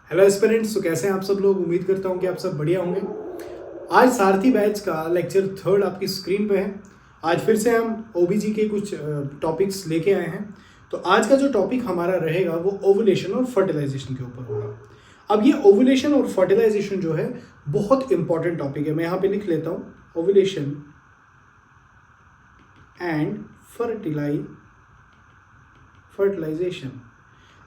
Hello aspirants, तो कैसे हैं आप सब लोग। उम्मीद करता हूं कि आप सब बढ़िया होंगे। आज सारथी बैच का लेक्चर 3 आपकी स्क्रीन पे है। आज फिर से हम ओबीजी के कुछ टॉपिक्स लेके आए हैं। तो आज का जो टॉपिक हमारा रहेगा वो ओवुलेशन और फर्टिलाइजेशन के ऊपर होगा। अब ये ओवुलेशन और फर्टिलाइजेशन जो है बहुत इंपॉर्टेंट टॉपिक है। मैं यहाँ पे लिख लेता हूँ ओवुलेशन एंड फर्टिलाइजेशन।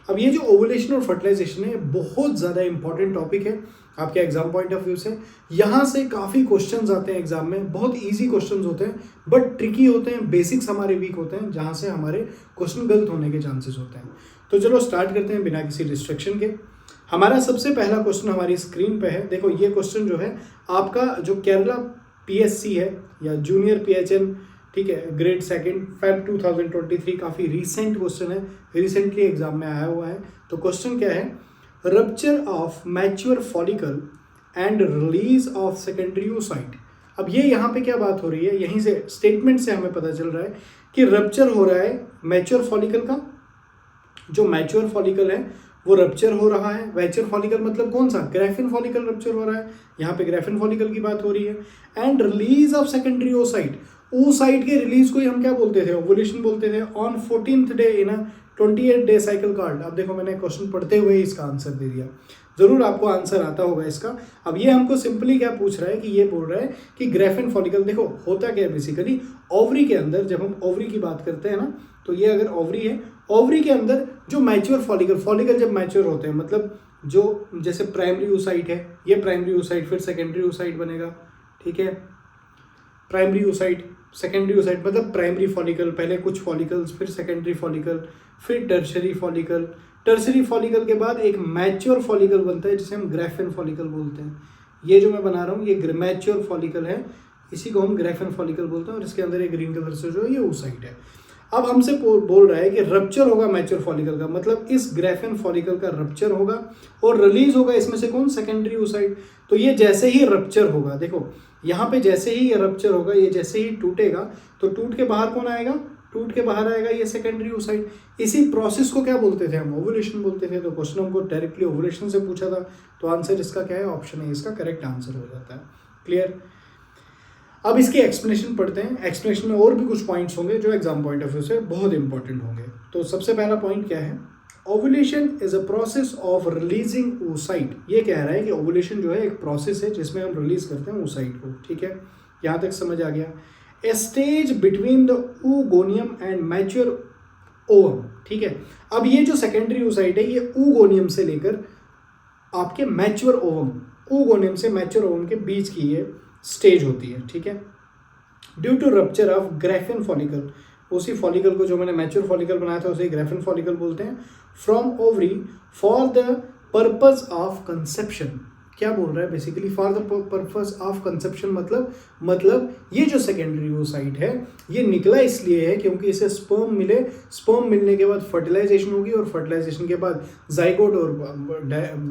अब ये जो ओवुलेशन और फर्टिलाइजेशन है बहुत ज़्यादा इंपॉर्टेंट टॉपिक है आपके एग्जाम पॉइंट ऑफ व्यू से। यहाँ से काफ़ी क्वेश्चंस आते हैं एग्जाम में, बहुत इजी क्वेश्चंस होते हैं बट ट्रिकी होते हैं, बेसिक्स हमारे वीक होते हैं, जहाँ से हमारे क्वेश्चन गलत होने के चांसेस होते हैं। तो चलो स्टार्ट करते हैं बिना किसी डिस्ट्रक्शन के। हमारा सबसे पहला क्वेश्चन हमारी स्क्रीन पे है। देखो ये क्वेश्चन जो है आपका जो केरला पीएससी है या जूनियर पीएचएन, ठीक है, ग्रेड सेकंड फेब 2023, काफ़ी रीसेंट क्वेश्चन है, रिसेंटली एग्जाम में आया हुआ है। तो क्वेश्चन क्या है, rupture of mature follicle and release of secondary oocyte। अब ये यहाँ पे क्या बात हो रही है, यहीं से स्टेटमेंट से हमें पता चल रहा है कि रप्चर हो रहा है मैच्योर फॉलिकल का। जो मैच्योर फॉलिकल है वो रप्चर हो रहा है। मैच्योर फॉलिकल मतलब कौन सा, ग्राफिन फॉलिकल रप्चर हो रहा है, यहाँ पे ग्राफिन फॉलिकल की बात हो रही है। And release of secondary oocyte, oocyte के रिलीज को ही हम क्या बोलते थे, ओवुलेशन बोलते थे। On 14th day in 28 day cycle card. अब देखो मैंने क्वेश्चन पढ़ते हुए ही इसका आंसर दे दिया, जरूर आपको आंसर आता होगा इसका। अब ये हमको सिंपली क्या पूछ रहा है कि ये बोल रहा है कि ग्राफिन फॉलिकल, देखो होता क्या है बेसिकली, ओवरी के अंदर जब हम ओवरी की बात करते हैं ना, तो ये अगर ओवरी है, ओवरी के अंदर जो मैच्योर फॉलिकल जब मैच्योर होते हैं, मतलब जो जैसे प्राइमरी oocyte है, ये प्राइमरी oocyte, फिर सेकेंडरी oocyte बनेगा, ठीक है। प्राइमरी oocyte, सेकेंडरी oocyte मतलब प्राइमरी फॉलिकल, पहले कुछ फॉलिकल्स, फिर सेकेंडरी फॉलिकल, फिर टर्शरी फॉलिकल। टर्शरी फॉलिकल के बाद एक मैच्योर फॉलिकल बनता है जिसे हम ग्राफिन फॉलिकल बोलते हैं। ये जो मैं बना रहा हूँ ये मैच्योर फॉलिकल है, इसी को हम ग्राफिन फॉलिकल बोलते हैं। और इसके अंदर एक ग्रीन कलर से जो है ये oocyte है। अब हमसे बोल रहा है कि रप्चर होगा मैच्योर फॉलिकल का, मतलब इस ग्राफिन फॉलिकल का रप्चर होगा और रिलीज होगा इसमें से कौन, सेकेंडरी oocyte। तो ये जैसे ही रप्चर होगा, देखो यहाँ पे जैसे ही ये रप्चर होगा, ये जैसे ही टूटेगा तो टूट के बाहर कौन आएगा, टूट के बाहर आएगा ये सेकेंडरी oocyte। इसी प्रोसेस को क्या बोलते थे हम, ओवुलेशन बोलते थे। तो क्वेश्चन हमको डायरेक्टली ओवुलेशन से पूछा था, तो आंसर इसका क्या है, ऑप्शन है इसका करेक्ट आंसर हो जाता है। क्लियर। अब इसकी एक्सप्लेनेशन पढ़ते हैं। एक्सप्लेनेशन में और भी कुछ पॉइंट्स होंगे जो एग्जाम पॉइंट ऑफ व्यू से बहुत इंपॉर्टेंट होंगे। तो सबसे पहला पॉइंट क्या है, ovulation is a process of releasing oocyte। ये कह रहा है कि ओवुलेशन जो है एक प्रोसेस है जिसमें हम रिलीज करते हैं oocyte को, ठीक है, यहाँ तक समझ आ गया। A stage between the oogonium and mature ovum, ठीक है। अब ये जो सेकेंडरी oocyte है ये oogoनियम से लेकर आपके मैच्योर ओवम, oogoनियम से मैच्योर ओवम के बीच की ये स्टेज होती है, ठीक है। Due to rupture of graphene follicle, उसी फॉलिकल को जो मैंने मैच्योर फॉलिकल बनाया था उसे ग्राफिन फॉलिकल बोलते हैं। From ovary for the purpose of conception. क्या बोल रहा है basically, for the purpose of conception मतलब ये जो सेकेंडरी oocyte है ये निकला इसलिए है क्योंकि इसे स्पर्म मिले, स्पर्म मिलने के बाद फर्टिलाइजेशन होगी और फर्टिलाइजेशन के बाद जाइगोट, और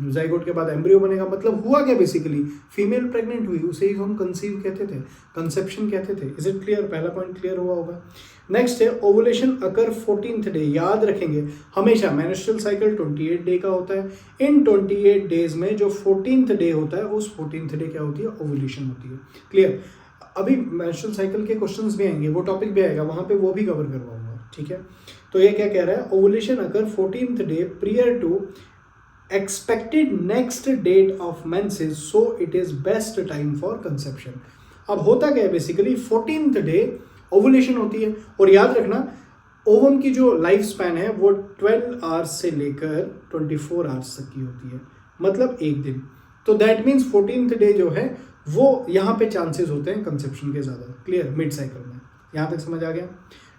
जाइगोट के बाद एम्ब्रियो बनेगा। मतलब हुआ क्या बेसिकली, फीमेल प्रेग्नेंट हुई, उसे ही हम कंसीव कहते थे, कंसेप्शन कहते थे। इज इट क्लियर, पहला पॉइंट क्लियर हुआ होगा। नेक्स्ट है ओवुलेशन अकर 14th डे। याद रखेंगे हमेशा मेंस्ट्रुअल साइकिल 28 डे का होता है। इन 28 डेज में जो 14th डे होता है उस 14th डे क्या होती है, ओवुलेशन होती है। क्लियर। अभी मेंस्ट्रुअल साइकिल के क्वेश्चंस भी आएंगे, वो टॉपिक भी आएगा, वहां पे वो भी कवर करवाऊंगा, ठीक है। तो ये क्या कह रहा है, ovulation occur 14th day prior to expected next date of menses, so it is best time for conception. अब होता क्या है बेसिकली, 14th डे ओवुलेशन होती है। और याद रखना ओवम की जो लाइफ स्पैन है वो 12 आवर्स से लेकर 24 आवर्स तक की होती है, मतलब एक दिन। तो दैट मीन्स 14th डे जो है वो यहाँ पे चांसेस होते हैं कंसेप्शन के ज़्यादा। क्लियर, मिड साइकिल में। यहाँ तक समझ आ गया।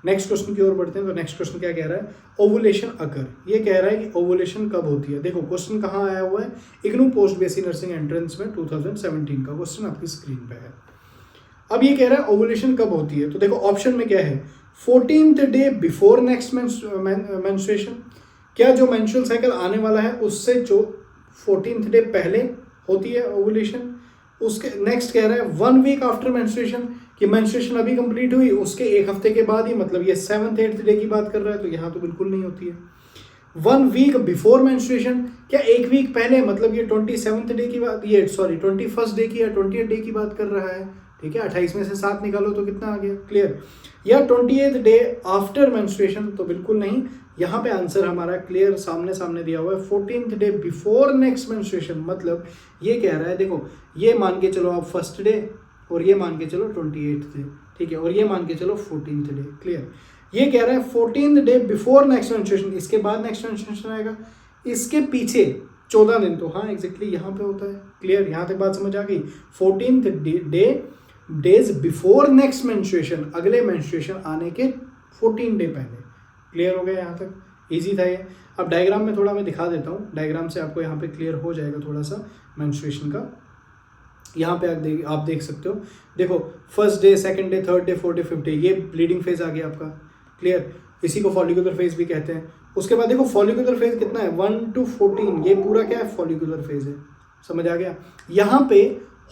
नेक्स्ट क्वेश्चन की ओर बढ़ते हैं। तो नेक्स्ट क्वेश्चन क्या कह रहा है, ओवुलेशन अकर। ये कह रहा है कि ओवुलेशन कब होती है। देखो क्वेश्चन कहाँ आया हुआ है, IGNOU post basic nursing entrance में 2017 का क्वेश्चन आपकी स्क्रीन पे है। अब ये कह रहा है ओवुलेशन कब होती है, तो देखो ऑप्शन में क्या है, 14th day before next menstruation. क्या जो मेंस्ट्रुअल साइकिल आने वाला है उससे जो 14th डे पहले होती है ओवुलेशन। उसके नेक्स्ट कह रहा है 1 वीक आफ्टर मेंस्ट्रुएशन, कि मेंस्ट्रुएशन अभी कंप्लीट हुई उसके एक हफ्ते के बाद ही, मतलब ये 7th 8th डे की बात कर रहा है, तो यहाँ तो बिल्कुल नहीं होती है। 1 वीक बिफोर मेंस्ट्रुएशन, क्या 1 वीक पहले, मतलब ये 27th डे की बात, ये सॉरी 21st डे की या 20th डे की बात कर रहा है, ठीक है। 28 में से 7 निकालो तो कितना आ गया, क्लियर। या 28th डे आफ्टर मेंस्ट्रुएशन, तो बिल्कुल नहीं। यहाँ पे आंसर हमारा क्लियर सामने सामने दिया हुआ है, 14th day before next menstruation. मतलब ये कह रहा है, देखो ये मान के चलो आप फर्स्ट डे, और ये मान के चलो 28th डे, ठीक है, और ये मान के चलो 14th डे, क्लियर। ये कह रहा है 14th day before next menstruation, इसके बाद नेक्स्ट मेंस्ट्रुएशन आएगा, इसके पीछे 14 दिन, तो हाँ एग्जैक्टली यहाँ पे होता है, क्लियर। यहाँ तक बात समझ आ गई। 14th day days before next menstruation, अगले मेंस्ट्रुएशन आने के 14 डे पहले, क्लियर हो गया। यहाँ तक इजी था ये। अब डायग्राम में थोड़ा मैं दिखा देता हूँ, डायग्राम से आपको यहाँ पे क्लियर हो जाएगा थोड़ा सा मेंस्ट्रुएशन का। यहाँ पे आप देख सकते हो, देखो first day, second day, third day, fourth day, fifth day, ये ब्लीडिंग फेज आ गया आपका, क्लियर। इसी को फॉलिकुलर फेज भी कहते हैं। उसके बाद देखो फॉलिकुलर फेज कितना है, 1 to 14, ये पूरा क्या है, फॉलिकुलर फेज है, समझ आ गया। यहाँ पे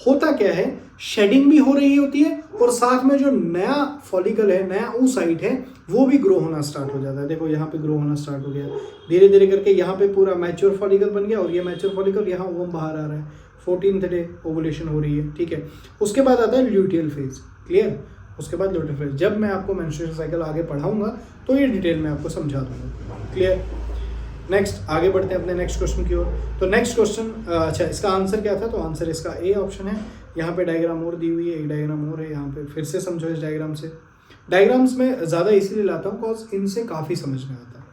होता क्या है, शेडिंग भी हो रही होती है, और साथ में जो नया फॉलिकल है, नया oocyte है, वो भी ग्रो होना स्टार्ट हो जाता है। देखो यहाँ पे ग्रो होना स्टार्ट हो गया, धीरे धीरे करके यहाँ पे पूरा मैच्योर फॉलिकल बन गया, और ये मैच्योर फॉलिकल यहाँ ओवम बाहर आ रहा है। 14th डे ओवुलेशन हो रही है, ठीक है। उसके बाद आता है ल्यूटियल फेज, क्लियर। उसके बाद ल्यूटियल फेज, जब मैं आपको मेंस्ट्रुएशन साइकिल आगे पढ़ाऊंगा तो ये डिटेल में आपको समझा दूंगा, क्लियर। नेक्स्ट आगे बढ़ते हैं अपने नेक्स्ट क्वेश्चन की ओर। तो नेक्स्ट क्वेश्चन, अच्छा इसका आंसर क्या था, तो आंसर इसका ए ऑप्शन है। यहाँ पे डायग्राम और दी हुई है, एक डायग्राम और है यहाँ पे, फिर से समझो इस डायग्राम से। डायग्राम्स में ज़्यादा इसीलिए लाता हूँ बिकॉज इनसे काफ़ी समझ में आता है।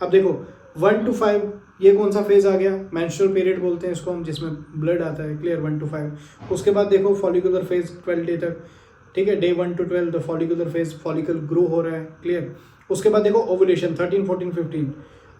अब देखो 1 to 5, ये कौन सा फेज आ गया, मेंस्ट्रुअल पीरियड बोलते हैं इसको हम, जिसमें ब्लड आता है, क्लियर, 1 to 5। उसके बाद देखो फॉलिकुलर फेज 12 डे तक, ठीक है, day 1 to 12 the follicular phase, follicle grow हो रहा है, क्लियर। उसके बाद देखो ओवुलेशन 13, 14, 15।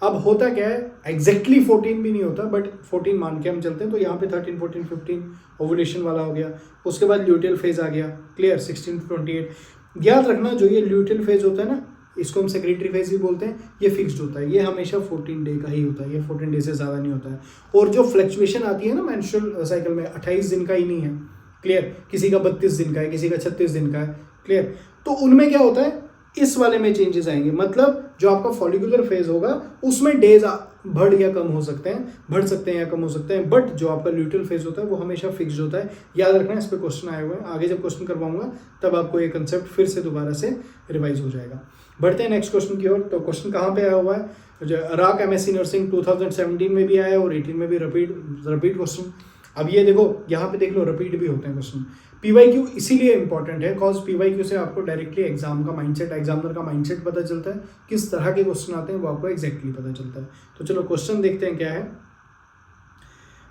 अब होता क्या है, एग्जैक्टली 14 भी नहीं होता, बट 14 मान के हम चलते हैं, तो यहाँ पे 13, 14, 15 ओवुलेशन वाला हो गया। उसके बाद ल्यूटियल फेज आ गया, क्लियर, 16 to 28। याद रखना जो ये ल्यूटियल फेज होता है ना, इसको हम सेक्रेटरी फेज भी बोलते हैं, ये फिक्स्ड होता है, ये हमेशा 14 डे का ही होता है, ये 14 डे से ज़्यादा नहीं होता है। और जो फ्लक्चुएशन आती है ना मेंस्ट्रुअल साइकिल में, 28 दिन का ही नहीं है, क्लियर, किसी का 32 दिन का है, किसी का 36 दिन का है, क्लियर। तो उनमें क्या होता है, इस वाले में चेंजेस आएंगे, मतलब जो आपका फॉलिकुलर फेज होगा उसमें डेज बढ़ या कम हो सकते हैं, बढ़ सकते हैं या कम हो सकते हैं, बट जो आपका ल्यूटियल फेज होता है वो हमेशा फिक्स्ड होता है। याद रखना, इस पे क्वेश्चन आए हुए हैं, आगे जब क्वेश्चन करवाऊंगा तब आपको ये कंसेप्ट फिर से दोबारा से रिवाइज हो जाएगा। बढ़ते हैं नेक्स्ट क्वेश्चन की ओर। तो क्वेश्चन कहाँ पे आया हुआ है, राक MSc नर्सिंग 2017 में भी आया है और 18 में भी रिपीट क्वेश्चन। अब ये देखो यहाँ पे देख लो, रिपीट भी होते हैं क्वेश्चन। PYQ इसीलिए इंपॉर्टेंट है कॉज PYQ से आपको डायरेक्टली एग्जाम का माइंडसेट, एग्जामिनर का माइंडसेट पता चलता है, किस तरह के क्वेश्चन आते हैं वो आपको एग्जैक्टली पता चलता है। तो चलो क्वेश्चन देखते हैं क्या है।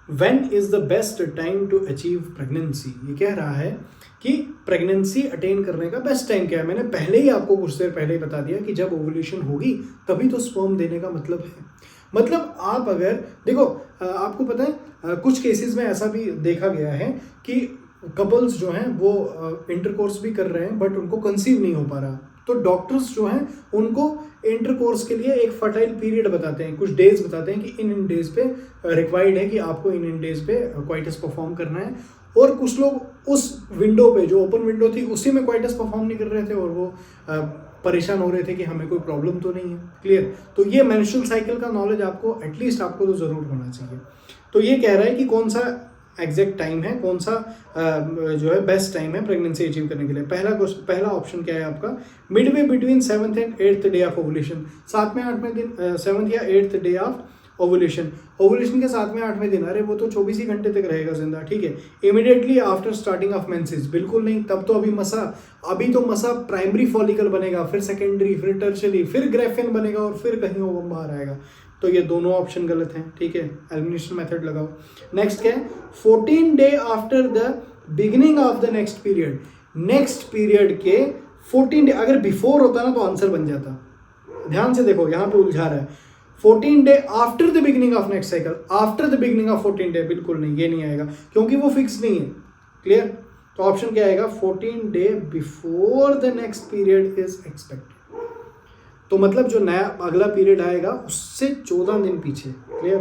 When is the best time to achieve pregnancy, ये कह रहा है कि प्रेगनेंसी अटेन करने का बेस्ट टाइम क्या है। मैंने पहले ही आपको कुछ देर पहले ही बता दिया कि जब ओवुलेशन होगी तभी तो स्पर्म देने का मतलब है। मतलब आप अगर देखो, आपको पता है कुछ केसेस में ऐसा भी देखा गया है कि कपल्स जो हैं वो इंटरकोर्स भी कर रहे हैं बट उनको कंसीव नहीं हो पा रहा, तो डॉक्टर्स जो हैं उनको इंटरकोर्स के लिए एक फर्टाइल पीरियड बताते हैं, कुछ डेज बताते हैं कि इन डेज पे रिक्वायर्ड है कि आपको इन डेज पे क्वाइटस परफॉर्म करना है। और कुछ लोग उस विंडो पे, जो ओपन विंडो थी, उसी में क्वाइटस परफॉर्म नहीं कर रहे थे और वो परेशान हो रहे थे कि हमें कोई प्रॉब्लम तो नहीं है, क्लियर। तो ये मेंस्ट्रुअल साइकिल का नॉलेज आपको एटलीस्ट आपको तो ज़रूर होना चाहिए। तो ये कह रहा है कि कौन सा एग्जैक्ट टाइम है, कौन सा जो है बेस्ट टाइम है प्रेगनेंसी अचीव करने के लिए। पहला ऑप्शन क्या है आपका, midway between 7th and 8th day of ovulation, 7वें 8वें दिन, 7th या 8th day of ovulation. Ovulation के 7वें 8वें दिन, अरे वो तो 24 ही घंटे तक रहेगा जिंदा, ठीक है। Immediately after starting of menses, बिल्कुल नहीं, तब तो अभी तो मसा प्राइमरी फॉलिकल बनेगा, फिर सेकेंडरी, फिर टर्शियरी, फिर ग्रेफिन बनेगा और फिर कहीं ओवम बाहर आएगा। तो ये दोनों ऑप्शन गलत हैं, ठीक है, एलिमिनेशन मेथड लगाओ। नेक्स्ट क्या है, 14 day after the beginning of the next period. Next period के 14 डे, अगर बिफोर होता ना तो आंसर बन जाता। ध्यान से देखो, यहाँ पे उलझा रहा है। 14 day after the beginning of next cycle, after the beginning of 14 day, बिल्कुल नहीं, ये नहीं आएगा क्योंकि वो फिक्स नहीं है, क्लियर। तो ऑप्शन क्या आएगा, 14 day before the next period is expected. तो मतलब जो नया अगला पीरियड आएगा उससे 14 दिन पीछे, क्लियर।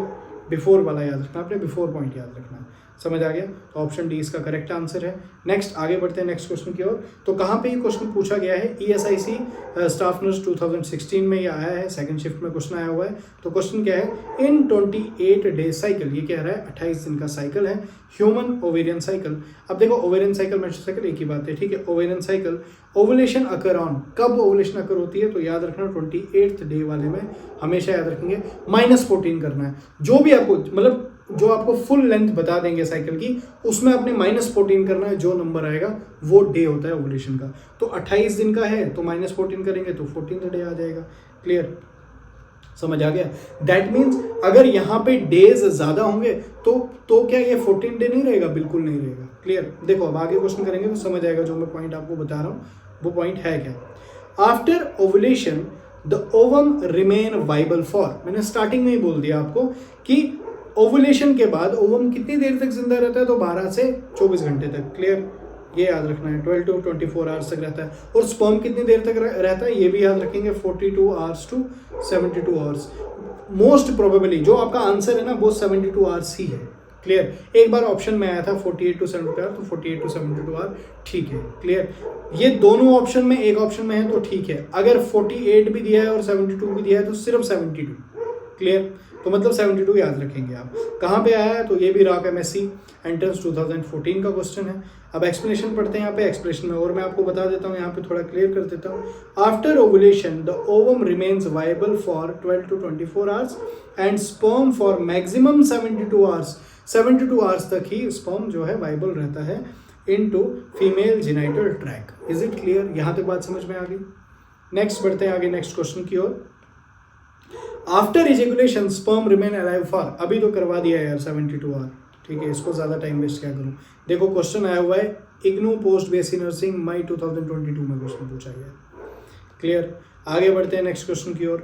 बिफोर वाला याद रखना, आपने बिफोर पॉइंट याद रखना है। समझ आ गया? तो ऑप्शन डी इसका करेक्ट आंसर है। नेक्स्ट आगे बढ़ते हैं नेक्स्ट क्वेश्चन की ओर। तो कहाँ पे ये क्वेश्चन पूछा गया है? ESIC स्टाफ नर्स 2016 में ये आया है, सेकंड शिफ्ट में क्वेश्चन आया हुआ है। तो क्वेश्चन क्या है? इन 28 डे साइकिल, ये कह रहा है 28 दिन का साइकिल है ह्यूमन ओवेरियन साइकिल। अब देखो ओवेरियन साइकिल मेंस्ट्रुअल साइकिल एक ही बात है, ठीक है। Ovarian cycle ovulation occur on, कब ओवुलेशन अकर होती है? तो याद रखना 28th डे वाले में हमेशा याद रखेंगे -14 करना है। जो भी आपको मतलब जो आपको फुल लेंथ बता देंगे साइकिल की, उसमें आपने -14 करना है। जो नंबर आएगा वो डे होता है ओवुलेशन का। तो 28 दिन का है तो -14 करेंगे तो 14th डे आ जाएगा। क्लियर? समझ आ गया? दैट मीन्स अगर यहाँ पे डेज ज्यादा होंगे तो क्या ये 14 डे नहीं रहेगा? बिल्कुल नहीं रहेगा। क्लियर? देखो अब आगे क्वेश्चन करेंगे तो समझ आएगा जो मैं पॉइंट आपको बता रहा हूँ वो पॉइंट है क्या। After ovulation the ovum remain viable for, मैंने स्टार्टिंग में ही बोल दिया आपको कि ओवुलेशन के बाद ओवम कितनी देर तक जिंदा रहता है? तो 12 से 24 घंटे तक। क्लियर? ये याद रखना है। 12 to 24 आवर्स तक रहता है। और स्पर्म कितनी देर तक रहता है? ये भी याद रखेंगे, 42 hours to 72 hours. Most probably जो आपका आंसर है ना वो 72 आवर्स ही है। क्लियर? एक बार ऑप्शन में आया था 48 to 72 आवर, तो 48 to 72 आवर ठीक है। क्लियर? ये दोनों ऑप्शन में एक ऑप्शन में है तो ठीक है। अगर 48 भी दिया है और 72 भी दिया है तो सिर्फ 72। क्लियर? तो मतलब 72 याद रखेंगे आप। कहाँ पे आया है? तो ये भी रॉक MSc एंट्रेंस 2014 का क्वेश्चन है। अब एक्सप्लेनेशन पढ़ते हैं यहाँ पे। एक्सप्लेनेशन में और मैं आपको बता देता हूँ, यहाँ पे थोड़ा क्लियर कर देता हूँ। After ovulation the ovum remains viable for 12 to 24 hours and sperm for maximum 72 hours. 72 hours तक ही स्पर्म जो है वाइबल रहता है into female genital track. Is it clear? यहाँ तक बात समझ में आ गई? नेक्स्ट बढ़ते हैं आगे नेक्स्ट क्वेश्चन की ओर। After ejaculation sperm remain alive for, अभी तो करवा दिया यार 72 आवर, ठीक है। इसको ज़्यादा टाइम वेस्ट क्या करूँ। देखो क्वेश्चन आया हुआ है इग्नू पोस्ट बेसी नर्सिंग मई 2022 में क्वेश्चन पूछा गया। क्लियर? आगे बढ़ते हैं नेक्स्ट क्वेश्चन की ओर।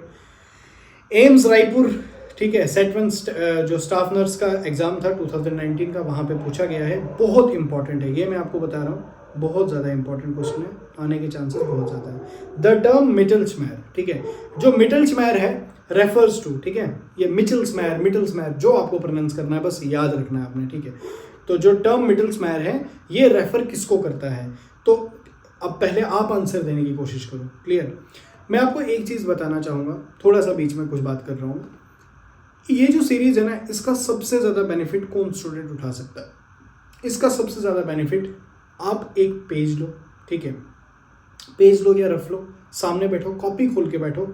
एम्स रायपुर, ठीक है, सेट 1 जो स्टाफ नर्स का एग्जाम था 2019 का, वहाँ पे पूछा गया है। बहुत इंपॉर्टेंट है ये, मैं आपको बता रहा हूँ, बहुत ज़्यादा इंपॉर्टेंट क्वेश्चन है, आने के चांसेस बहुत ज़्यादा है। द टर्म मिटल्समैयर, ठीक है, जो मिटल्समैयर है रेफर्स टू, ठीक है, ये मिटल्समैयर जो आपको प्रोनाउंस करना है, बस याद रखना है आपने, ठीक है। तो जो टर्म मिटल्समैयर है ये रेफर किसको करता है? तो अब पहले आप आंसर देने की कोशिश करो। क्लियर? मैं आपको एक चीज़ बताना चाहूँगा, थोड़ा सा बीच में कुछ बात कर रहा हूँ। ये जो सीरीज है ना, इसका सबसे ज़्यादा बेनिफिट कौन स्टूडेंट उठा सकता है? इसका सबसे ज़्यादा बेनिफिट, आप एक पेज लो, ठीक है, पेज लो या रफ लो, सामने बैठो, कॉपी खोल के बैठो।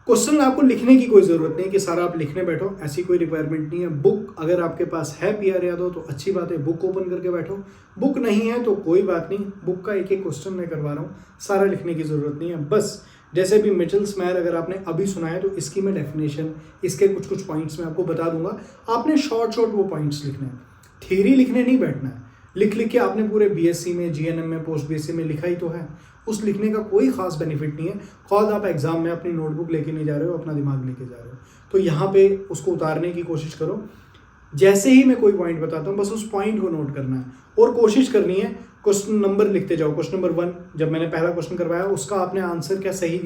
क्वेश्चन आपको लिखने की कोई ज़रूरत नहीं कि सारा आप लिखने बैठो, ऐसी कोई रिक्वायरमेंट नहीं है। बुक अगर आपके पास है PR यादव तो अच्छी बात है, बुक ओपन करके बैठो। बुक नहीं है तो कोई बात नहीं, बुक का एक एक क्वेश्चन मैं करवा रहा हूँ, सारा लिखने की ज़रूरत नहीं है। बस जैसे भी मिटल्समैयर अगर आपने अभी सुना है तो इसकी मैं डेफिनेशन, इसके कुछ कुछ पॉइंट्स मैं आपको बता दूंगा, आपने शॉर्ट वो पॉइंट्स लिखने हैं, थ्योरी लिखने नहीं बैठना है। लिख के आपने पूरे BSc में, GNM में, पोस्ट BSc में लिखा ही तो है, उस लिखने का कोई खास बेनिफिट नहीं है। खुद आप एग्जाम में अपनी नोटबुक लेके नहीं जा रहे हो, अपना दिमाग लेके जा रहे हो, तो यहाँ पे उसको उतारने की कोशिश करो। जैसे ही मैं कोई पॉइंट बताता हूँ बस उस पॉइंट को नोट करना है और कोशिश करनी है क्वेश्चन नंबर लिखते जाओ। क्वेश्चन नंबर 1 जब मैंने पहला क्वेश्चन करवाया उसका आपने आंसर क्या सही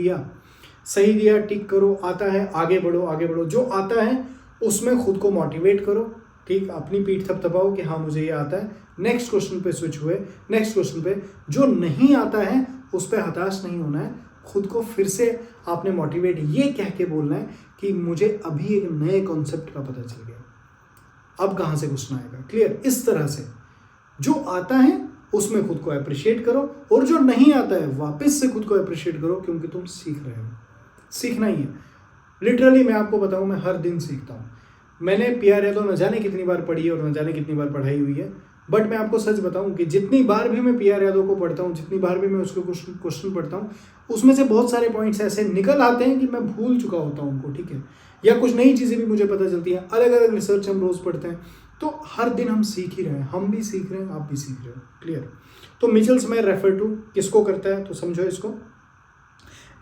दिया, टिक करो। आता है आगे बढ़ो, जो आता है उसमें खुद को मोटिवेट करो, ठीक, अपनी पीठ थपथपाओ कि हाँ मुझे ये आता है। नेक्स्ट क्वेश्चन पे स्विच हुए, नेक्स्ट क्वेश्चन पे जो नहीं आता है उस पर हताश नहीं होना है, खुद को फिर से आपने मोटिवेट ये कह के बोलना है कि मुझे अभी एक नए कॉन्सेप्ट का पता चल गया, अब कहाँ से घुसना आएगा। क्लियर? इस तरह से जो आता है उसमें खुद को अप्रिशिएट करो और जो नहीं आता है वापस से खुद को अप्रिशिएट करो, क्योंकि तुम सीख रहे हो, सीखना ही है। लिटरली मैं आपको बताऊं, मैं हर दिन सीखता हूँ। मैंने PR यादव न जाने कितनी बार पढ़ी है और न जाने कितनी बार पढ़ाई हुई है, बट मैं आपको सच बताऊं कि जितनी बार भी मैं PR यादव को पढ़ता हूँ, जितनी बार भी मैं उसको क्वेश्चन पढ़ता हूँ, उसमें से बहुत सारे पॉइंट्स ऐसे निकल आते हैं कि मैं भूल चुका होता हूँ उनको, ठीक है, या कुछ नई चीज़ें भी मुझे पता चलती हैं। अलग अलग रिसर्च हम रोज़ पढ़ते हैं, तो हर दिन हम सीख ही रहे हैं, हम भी सीख रहे हैं, आप भी सीख रहे हो। क्लियर? तो मिचल्समैयर रेफर टू किसको करता है? तो समझो इसको,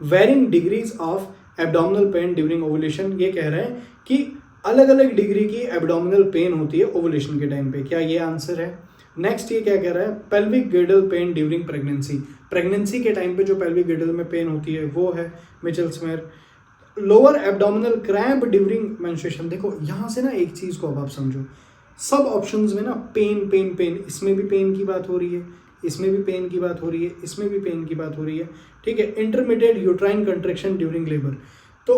varying degrees of abdominal pain during ovulation. ये कह रहे हैं कि अलग अलग डिग्री की एब्डोमिनल पेन होती है ओवुलेशन के टाइम पे, क्या ये आंसर है? नेक्स्ट ये क्या कह रहा है? Pelvic गिर्डल pen during pregnancy, pregnancy के टाइम पे जो पेल्विक गिर्डल में पेन होती है वो है mittelschmerz. Lower abdominal cramp during menstruation. देखो यहाँ से ना एक चीज़ को अब आप समझो, सब ऑप्शंस में ना पेन पेन पेन, इसमें भी पेन की बात हो रही है, इसमें भी पेन की बात हो रही है, इसमें भी पेन की बात हो रही है, ठीक है। Intermediate uterine contraction during labour. तो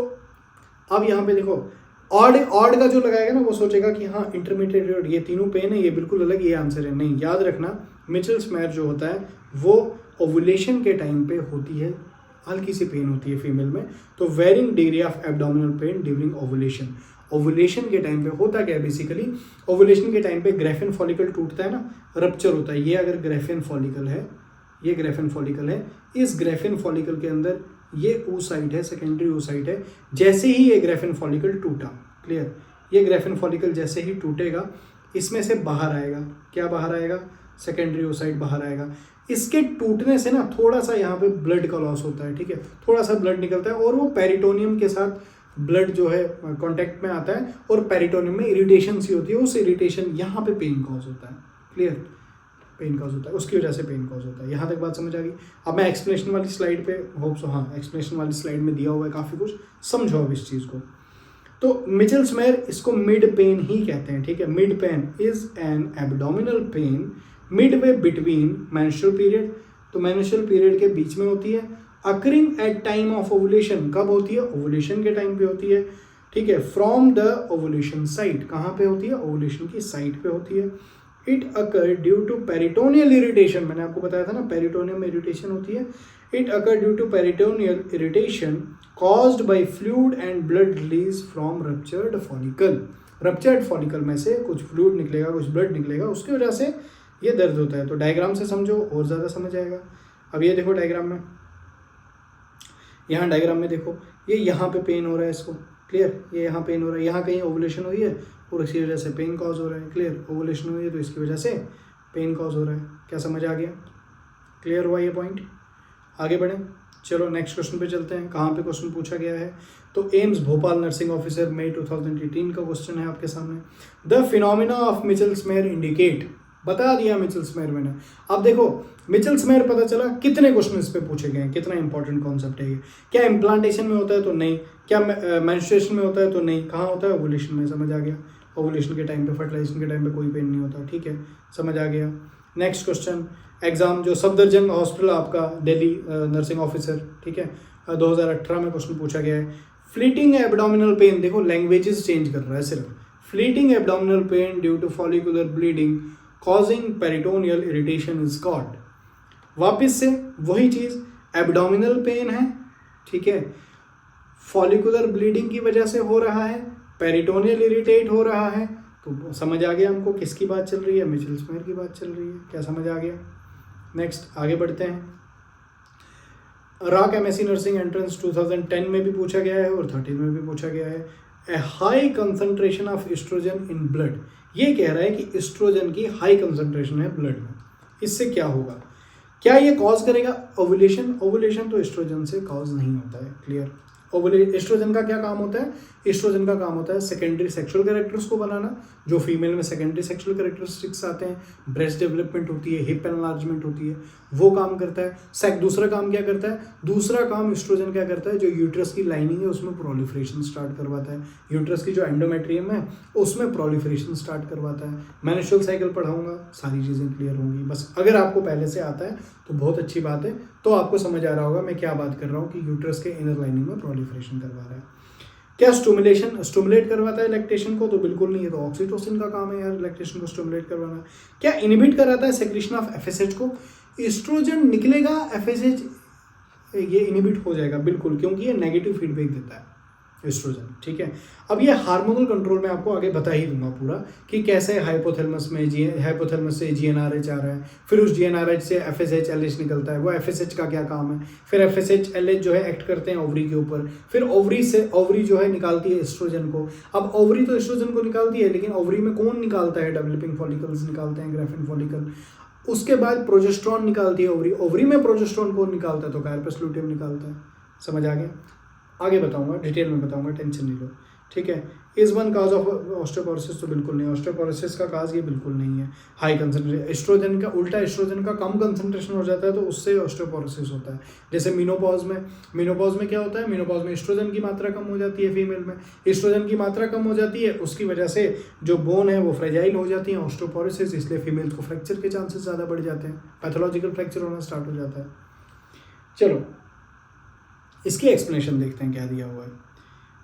अब यहाँ पे देखो ऑड ऑड का जो लगाएगा ना वो सोचेगा कि हाँ इंटरमीडिएट ये तीनों पेन है, ये बिल्कुल अलग, ये आंसर है। नहीं, याद रखना मिचेल्स मेयर जो होता है वो ओवुलेशन के टाइम पे होती है, हल्की सी पेन होती है फीमेल में। तो varying degree of abdominal pain during ovulation. Ovulation के टाइम पे होता क्या है बेसिकली, ओवुलेशन के टाइम पे ग्रेफिन फॉलिकल टूटता है ना, रप्चर होता है। ये अगर ग्रेफिन फॉलिकल है, ये ग्रेफिन फॉलिकल है, इस ग्रेफिन फॉलिकल के अंदर ये oocyte है, सेकेंडरी oocyte है। जैसे ही ये ग्रेफिन फॉलिकल टूटा, क्लियर, ये ग्रेफिन फॉलिकल जैसे ही टूटेगा इसमें से बाहर आएगा, क्या बाहर आएगा, सेकेंडरी oocyte बाहर आएगा। इसके टूटने से ना थोड़ा सा यहाँ पे ब्लड का लॉस होता है, ठीक है, थोड़ा सा ब्लड निकलता है और वो पेरिटोनियम के साथ ब्लड जो है कांटेक्ट में आता है और पेरिटोनियम में इरिटेशन सी होती है, उस इरिटेशन यहाँ पे पेन कॉज होता है, क्लियर, पेन कॉज होता है, उसकी वजह से पेन कॉज होता है। यहाँ तक बात समझ आ गई। अब मैं एक्सप्लेनेशन वाली स्लाइड पे होप सो, हाँ एक्सप्लेनेशन वाली स्लाइड में दिया हुआ है काफ़ी कुछ, समझो अब इस चीज़ को। तो मिचेल्स मेयर इसको मिड पेन ही कहते हैं, ठीक है। Mid pain is an abdominal pain midway between menstrual period, तो मेंस्ट्रुअल पीरियड के बीच में होती है। Occurring at time of ovulation, कब होती है, ओवुलेशन के टाइम पे होती है, ठीक है। फ्रॉम द ओवुलेशन साइट, कहाँ पे होती है, ओवुलेशन की साइट पे होती है। It occur due to peritoneal irritation, मैंने आपको बताया था ना पेरिटोनियम में इरिटेशन होती है। It occur due to peritoneal irritation caused by fluid and blood release from ruptured follicle. Ruptured follicle में से कुछ फ्लूइड निकलेगा, कुछ ब्लड निकलेगा, उसकी वजह से ये दर्द होता है। तो डायग्राम से समझो और ज़्यादा समझ आएगा। अब ये देखो डायग्राम में, यहाँ डायग्राम में देखो, ये यहाँ पे पेन हो रहा है इसको, क्लियर, ये यहाँ पेन हो रहा है, यहाँ कहीं ओवुलेशन हुई है और इसकी वजह से पेन कॉज हो रहा है, क्लियर, ओवुलेशन हुई है तो इसकी वजह से पेन कॉज हो रहा है। क्या समझ आ गया, क्लियर हुआ ये पॉइंट। आगे बढ़ें, चलो नेक्स्ट क्वेश्चन पे चलते हैं। कहाँ पे क्वेश्चन पूछा गया है, तो AIIMS Bhopal nursing officer May 2018 का क्वेश्चन है आपके सामने। The phenomena of mittelschmerz indicate, बता दिया मिचेल्स मेयर मैंने। अब देखो मिचेल्स मेयर पता चला, कितने क्वेश्चन इस पे पूछे गए हैं, कितना इंपॉर्टेंट कॉन्सेप्ट है ये। क्या इम्प्लांटेशन में होता है, तो नहीं। क्या मेंस्ट्रुएशन में होता है, तो नहीं। कहाँ होता है, ओवुलेशन में, समझ आ गया। ओवुलेशन के टाइम पे, फर्टिलाइजेशन के टाइम पे कोई पेन नहीं होता, ठीक है, समझ आ गया। नेक्स्ट क्वेश्चन, एग्जाम जो सफदरजंग हॉस्पिटल आपका दिल्ली नर्सिंग ऑफिसर, ठीक है, 2018 में क्वेश्चन पूछा गया है। फ्लीटिंग एब्डोमिनल पेन, देखो लैंग्वेजेस चेंज कर रहा है सिर्फ। Fleeting abdominal pain due to follicular bleeding causing peritoneal irritation is called. वापिस से वही चीज़, एब्डोमिनल पेन है, ठीक है, फॉलिकुलर ब्लीडिंग की वजह से हो रहा है, पेरिटोनियल इरिटेट हो रहा है, तो समझ आ गया हमको किसकी बात चल रही है, मिचेल्स मेयर की बात चल रही है। क्या समझ आ गया। नेक्स्ट आगे बढ़ते हैं। राक एमएससी नर्सिंग एंट्रेंस 2010 में भी पूछा गया है और 13 में भी पूछा गया है। A high concentration of estrogen in blood, ये कह रहा है कि एस्ट्रोजन की हाई कंसंट्रेशन है ब्लड में, इससे क्या होगा, क्या ये कॉज करेगा ओवुलेशन। ओवुलेशन तो एस्ट्रोजन से कॉज नहीं होता है, क्लियर। एस्ट्रोजन का क्या काम होता है, एस्ट्रोजन का काम होता है सेकेंडरी सेक्सुअल कैरेक्टर्स को बनाना, जो फीमेल में सेकेंडरी सेक्सुअल कैरेक्टरिस्टिक्स आते हैं, ब्रेस्ट डेवलपमेंट होती है, हिप एनलार्जमेंट होती है, वो काम करता है। दूसरा काम क्या करता है, दूसरा काम एस्ट्रोजन क्या करता है, जो यूट्रस की लाइनिंग है उसमें प्रोलिफरेशन स्टार्ट करवाता है, यूट्रस की जो एंडोमेट्रियम है उसमें प्रोलिफरेशन स्टार्ट करवाता है। मेंस्ट्रुअल साइकिल पढ़ाऊंगा, सारी चीज़ें क्लियर होंगी। बस अगर आपको पहले से आता है तो बहुत अच्छी बात है, तो आपको समझ आ रहा होगा मैं क्या बात कर रहा हूँ कि यूट्रस के इनर लाइनिंग में प्रोलिफरेशन करवा रहा है। क्या स्टिमुलेट करवाता है लैक्टेशन को, तो बिल्कुल नहीं है, तो ऑक्सीटोसिन का काम है यार लैक्टेशन को स्टिमुलेट करवाना। क्या इनहिबिट कराता है सेक्रेशन ऑफ एफएसएच को, एस्ट्रोजन निकलेगा एफएसएच ये इनहिबिट हो जाएगा बिल्कुल, क्योंकि ये नेगेटिव फीडबैक देता है एस्ट्रोजन, ठीक है। अब ये हार्मोनल कंट्रोल में आपको आगे बता ही दूंगा पूरा कि कैसे हाइपोथैलेमस से जीएनआरएच आ रहा है, फिर उस जीएनआरएच से एफएसएच एलएच निकलता है, वो एफएसएच का क्या काम है, फिर एफएसएच एलएच जो है एक्ट करते हैं ओवरी के ऊपर, फिर ओवरी जो है निकालती है एस्ट्रोजन को। अब ओवरी तो एस्ट्रोजन को निकालती है, लेकिन ओवरी में कौन निकालता है, डेवलपिंग फॉलिकल्स निकालते हैं, ग्रेफिन फॉलिकल। उसके बाद प्रोजेस्ट्रॉन निकालती है ओवरी में प्रोजेस्ट्रॉन कौन निकालता है, तो कार्पस लुटियम निकालता है। समझ आ गया, आगे बताऊंगा, डिटेल में बताऊंगा, टेंशन नहीं लो, ठीक है। Is one cause of osteoporosis? तो बिल्कुल नहीं, ऑस्टियोपोरोसिस का काज ये बिल्कुल नहीं है। हाई कंसंट्रेशन एस्ट्रोजन का, उल्टा एस्ट्रोजन का कम कंसंट्रेशन हो जाता है तो उससे ऑस्टियोपोरोसिस होता है। जैसे मीनोपॉज में क्या होता है, मीनोपॉज में एस्ट्रोजन की मात्रा कम हो जाती है फीमेल में, एस्ट्रोजन की मात्रा कम हो जाती है, उसकी वजह से जो बोन है वो फ्रेजाइल हो जाती है, ऑस्टियोपोरोसिस, इसलिए फीमेल को फ्रैक्चर के चांसेस ज़्यादा बढ़ जाते हैं, पैथोलॉजिकल फ्रैक्चर होना स्टार्ट हो जाता है। चलो इसकी एक्सप्लेनेशन देखते हैं क्या दिया हुआ है।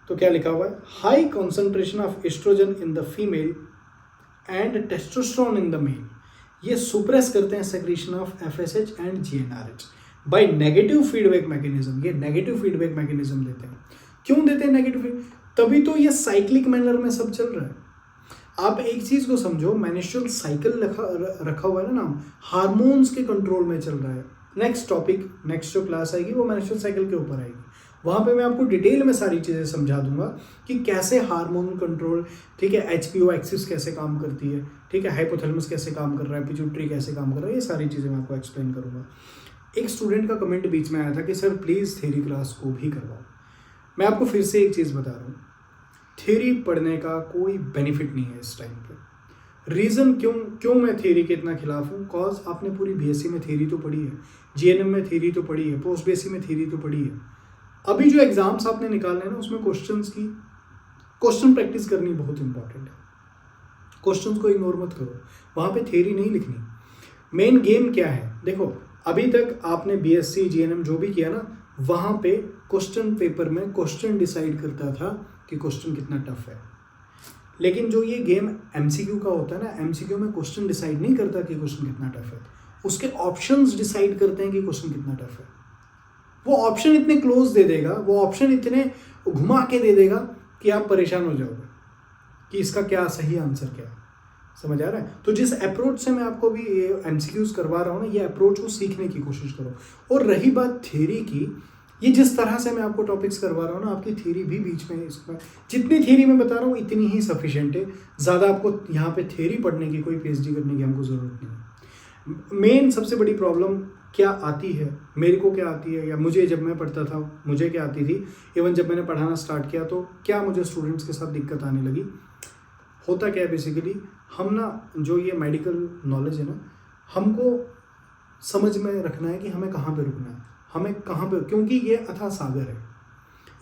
तो क्या लिखा हुआ है, high concentration of estrogen in the female and testosterone in the male, ये सुप्रेस करते हैं secretion of FSH and GnRH by negative feedback mechanism. ये नेगेटिव फीडबैक मैकेनिज्म देते हैं। क्यों देते हैं नेगेटिव फीडबैक? तभी तो ये साइक्लिक मैनर में सब चल रहा है। आप एक चीज को समझो, मेंस्ट्रुअल साइकिल रखा हुआ है ना नाम, हार्मोन्स के कंट्रोल में चल रहा है। नेक्स्ट टॉपिक, नेक्स्ट जो क्लास आएगी वो मेंस्ट्रुअल साइकिल के ऊपर आएगी, वहाँ पे मैं आपको डिटेल में सारी चीज़ें समझा दूंगा कि कैसे हार्मोन कंट्रोल, ठीक है, एचपीओ एक्सिस कैसे काम करती है, ठीक है, हाइपोथैलेमस कैसे काम कर रहा है, पिट्यूटरी कैसे काम कर रहा है, ये सारी चीज़ें मैं आपको एक्सप्लेन करूंगा। एक स्टूडेंट का कमेंट बीच में आया था कि सर प्लीज़ थ्योरी क्लास को भी करवाओ। मैं आपको फिर से एक चीज़ बता रहा हूँ, थ्योरी पढ़ने का कोई बेनिफिट नहीं है इस टाइम पे। रीज़न क्यों मैं थ्योरी के इतना खिलाफ हूँ, कॉज आपने पूरी बीएससी में थ्योरी तो पढ़ी है, जीएनएम में थ्योरी तो पढ़ी है, पोस्ट बीएससी में थ्योरी तो पढ़ी है। अभी जो एग्जाम्स आपने निकालने हैं ना, उसमें क्वेश्चन प्रैक्टिस करनी बहुत इंपॉर्टेंट है। क्वेश्चंस को इग्नोर मत करो, वहाँ पे थ्योरी नहीं लिखनी। मेन गेम क्या है, देखो अभी तक आपने बीएससी जीएनएम जो भी किया ना, वहाँ पे क्वेश्चन पेपर में क्वेश्चन डिसाइड करता था कि क्वेश्चन कितना टफ है। लेकिन जो ये गेम एमसीक्यू का होता है ना, एमसीक्यू में क्वेश्चन डिसाइड नहीं करता कि क्वेश्चन कितना टफ है, उसके ऑप्शंस डिसाइड करते हैं कि क्वेश्चन कितना टफ है। वो ऑप्शन इतने क्लोज दे देगा, वो ऑप्शन इतने घुमा के दे देगा कि आप परेशान हो जाओगे कि इसका क्या सही आंसर क्या है। समझ आ रहा है? तो जिस अप्रोच से मैं आपको भी एमसीक्यूज करवा रहा हूँ ना, ये अप्रोच को सीखने की कोशिश करो। और रही बात थ्योरी की, ये जिस तरह से मैं आपको टॉपिक्स करवा रहा हूँ ना, आपकी थ्योरी भी बीच में, इसमें जितनी थ्योरी मैं बता रहा हूँ इतनी ही सफिशिएंट है। ज़्यादा आपको यहाँ पे थ्योरी पढ़ने की, कोई पीएचडी करने की हमको ज़रूरत नहीं है। मेन सबसे बड़ी प्रॉब्लम क्या आती है, मेरे को क्या आती है, या मुझे जब मैं पढ़ता था मुझे क्या आती थी, इवन जब मैंने पढ़ाना स्टार्ट किया तो क्या मुझे स्टूडेंट्स के साथ दिक्कत आने लगी। होता क्या है बेसिकली, हम ना जो ये मेडिकल नॉलेज है ना, हमको समझ में रखना है कि हमें कहाँ पे रुकना है, हमें कहाँ पे, क्योंकि ये अथाह सागर है।